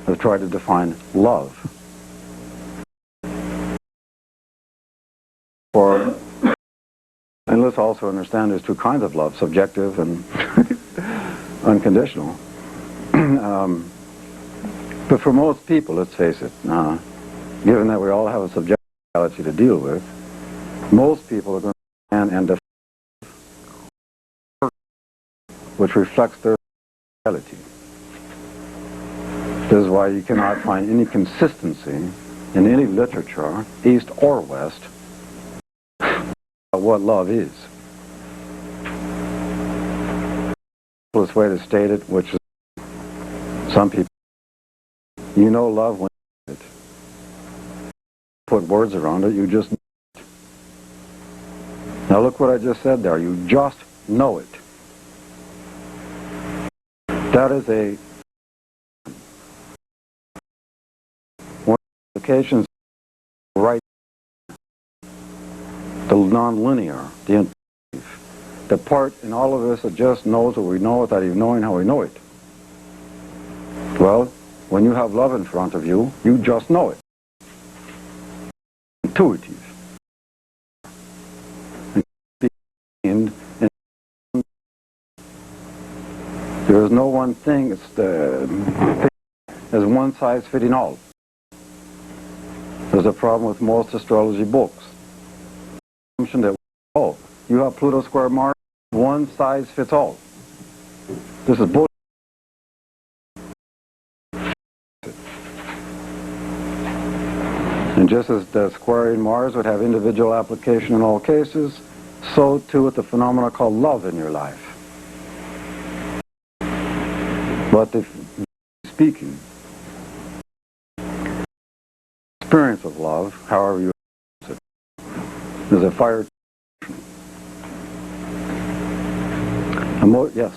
have tried to define love. And let's also understand there's two kinds of love, subjective and unconditional. But for most people, let's face it, given that we all have a subjective reality to deal with, most people are going to understand and define which reflects their reality. This is why you cannot find any consistency in any literature, East or West, of what love is. The simplest way to state it, which is some people, you know love when you know it. Put words around it, you just know it. Now look what I just said there, you just know it. That is a one of the applications right, the non-linear, the intuitive, the part in all of us that just knows what we know without even knowing how we know it. Well, when you have love in front of you, you just know it. Intuitive. And there There's no one thing. There's one size fitting all. There's a problem with most astrology books. That, oh, you have Pluto square Mars, one size fits all. This is bullshit. And just as the squaring Mars would have individual application in all cases, so too with the phenomena called love in your life. But speaking, experience of love, however you use it, is a fire. Yes.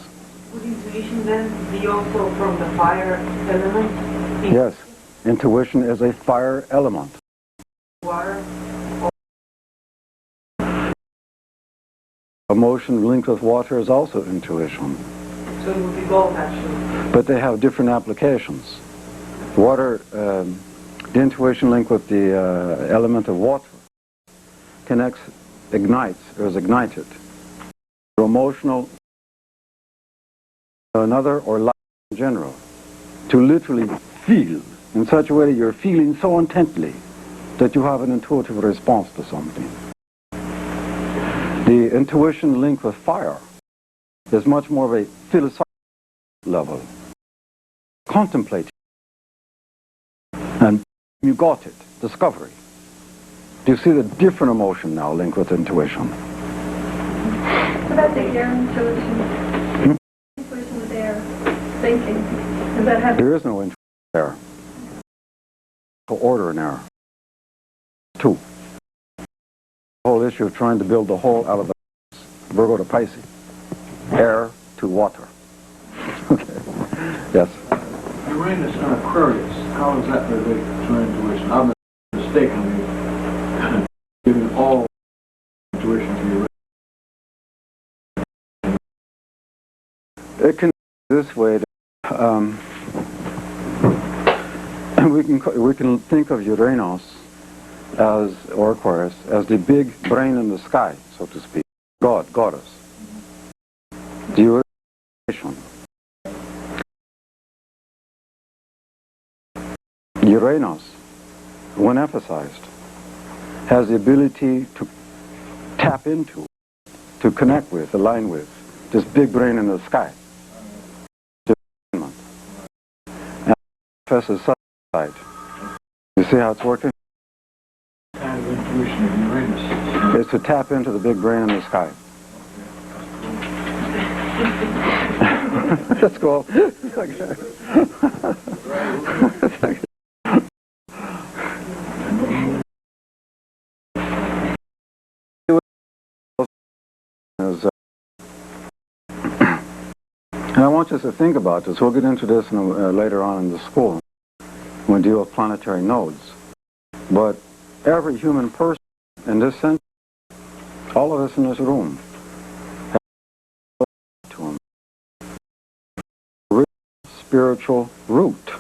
Would intuition then be also from the fire element? Yes. Intuition is a fire element. Water? Emotion linked with water is also intuition. So it would be both, actually. But they have different applications. Water, the intuition linked with the element of water ignites, or is ignited. Your emotional, another, or life in general. To literally feel in such a way that you're feeling so intently that you have an intuitive response to something. The intuition linked with fire is much more of a philosophical level. Contemplate. And you got it. Discovery. Do you see the different emotion now linked with intuition? What about the air intuition? Intuition with air. Thinking. Does that have... There is no intuition there. To order an error. Two. The whole issue of trying to build the whole out of the Virgo to Pisces. Air to water. Okay. Yes. Uranus and Aquarius, how does that relate to intuition? I'm mistakenly giving all intuition to Uranus. It can be this way. We can think of Uranus or Aquarius as the big brain in the sky, so to speak. Goddess. The Uranus, when emphasized, has the ability to tap into, to connect with, align with, this big brain in the sky. And manifests side. You see how it's working? Kind of intuition of Uranus. It's to tap into the big brain in the sky. Let's go. And I want you to think about this. We'll get into this later on in the school when we deal with planetary nodes. But every human person in this century, all of us in this room, have to him spiritual root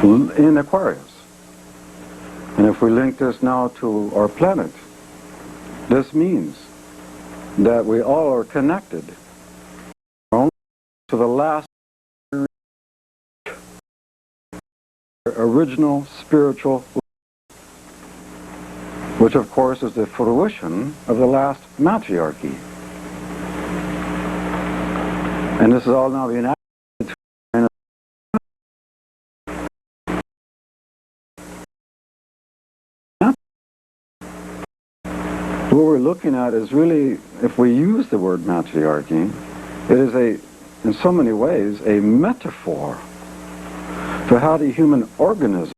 in Aquarius. And if we link this now to our planet, this means that we all are connected to the last original spiritual, which of course is the fruition of the last matriarchy. And this is all now being acted. What we're looking at is really, if we use the word matriarchy, it is in so many ways, a metaphor for how the human organism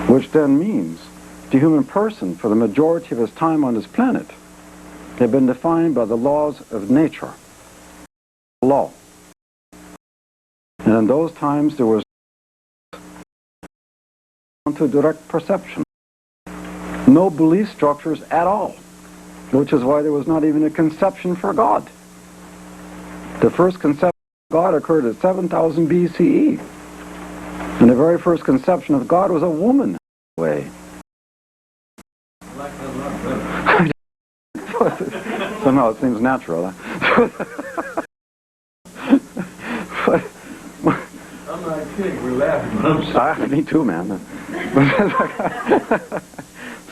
which then means the human person, for the majority of his time on this planet, had been defined by the laws of nature. Law. And in those times there was to direct perception. No belief structures at all, which is why there was not even a conception for God. The first conception of God occurred at 7000 BCE. And the very first conception of God was a woman way. Somehow it seems natural. Huh? I'm not kidding, we're laughing. Me too, man.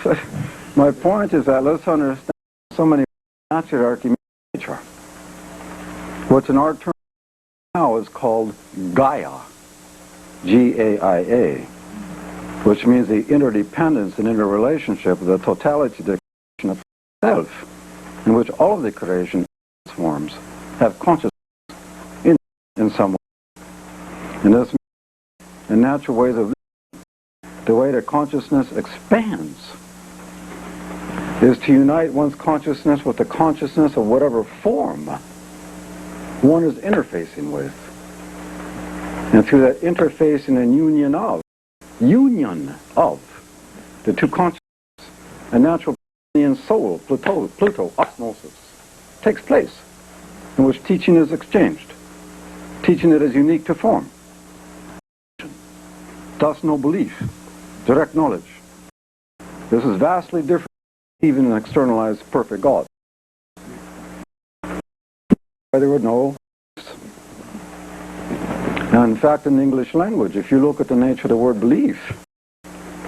So, my point is that let's understand so many matriarchy nature. What's in our term now is called Gaia, G-A-I-A, which means the interdependence and interrelationship of the totality of the creation of self, in which all of the creation forms have consciousness in some way. And this means in natural ways of living, the way that consciousness expands is to unite one's consciousness with the consciousness of whatever form one is interfacing with. And through that interfacing and union of the two consciousnesses, a natural soul, Pluto, osmosis, takes place, in which teaching is exchanged. Teaching that is unique to form. Thus no belief, direct knowledge. This is vastly different even an externalized perfect God. There would know. Now, in fact, in the English language, if you look at the nature of the word belief,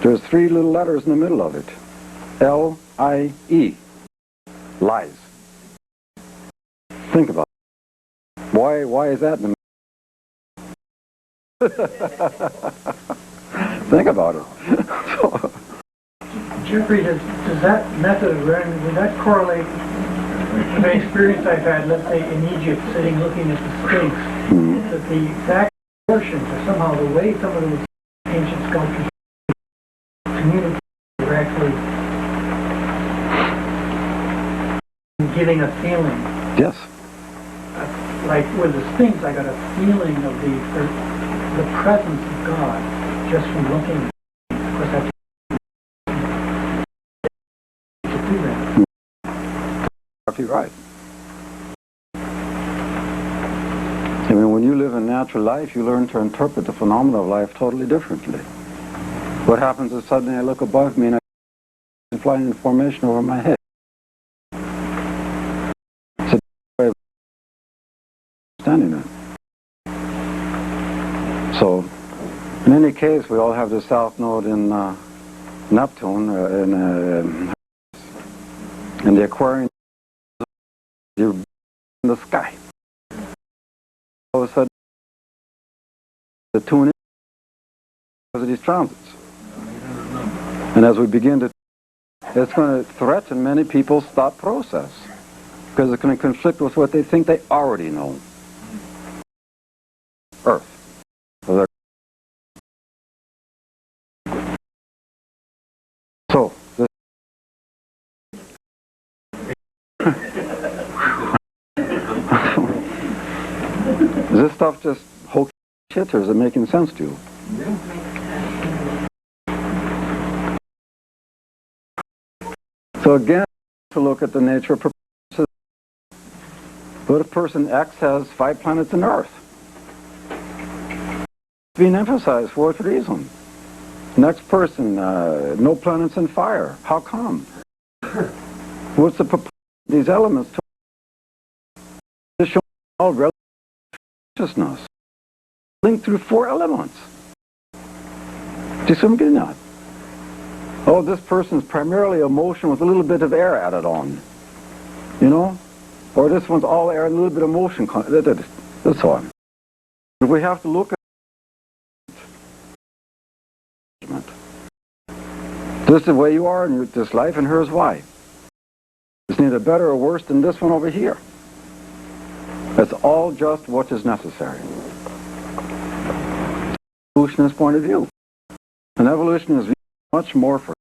there's 3 little letters in the middle of it. L-I-E. Lies. Think about it. Why is that in the Think about it. So, Jeffrey, does that method of learning, would that correlate with the experience I've had, let's say in Egypt, sitting looking at the Sphinx, that the exact proportions or somehow the way some of those ancient sculptures communicate were actually giving a feeling? Yes. Like with the Sphinx, I got a feeling of the presence of God just from looking at it. Of course, that's to do that. You're right. I mean, when you live in natural life, you learn to interpret the phenomena of life totally differently. What happens is suddenly I look above me and I fly in formation over my head. It's a way of understanding it. So, in any case, we all have the south node in Neptune, in the Aquarian. You're in the sky. All of a sudden, the tune in because of these transits. And as we begin to, it's going to threaten many people's thought process because it's going to conflict with what they think they already know. Earth. So, is this stuff just hokey shit, or is it making sense to you? So again, to look at the nature of purposes. But if person X has 5 planets in Earth, it's being emphasized for what reason? Next person, no planets in fire. How come? What's the purpose of these elements? To show all relative consciousness linked through 4 elements. Do you see what I'm getting at? Oh, this person is primarily emotion with a little bit of air added on. You know? Or this one's all air and a little bit of motion. That's all. But we have to look at this is the way you are in this life, and here's why. It's neither better or worse than this one over here. That's all just what is necessary. Evolutionist point of view. And evolution is much more for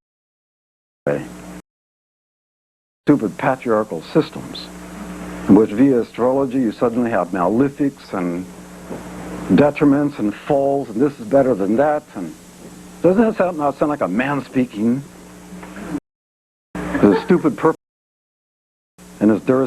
stupid patriarchal systems, in which via astrology you suddenly have malefics and detriments and falls, and this is better than that, and doesn't that sound like a man speaking? The stupid purpose, and there is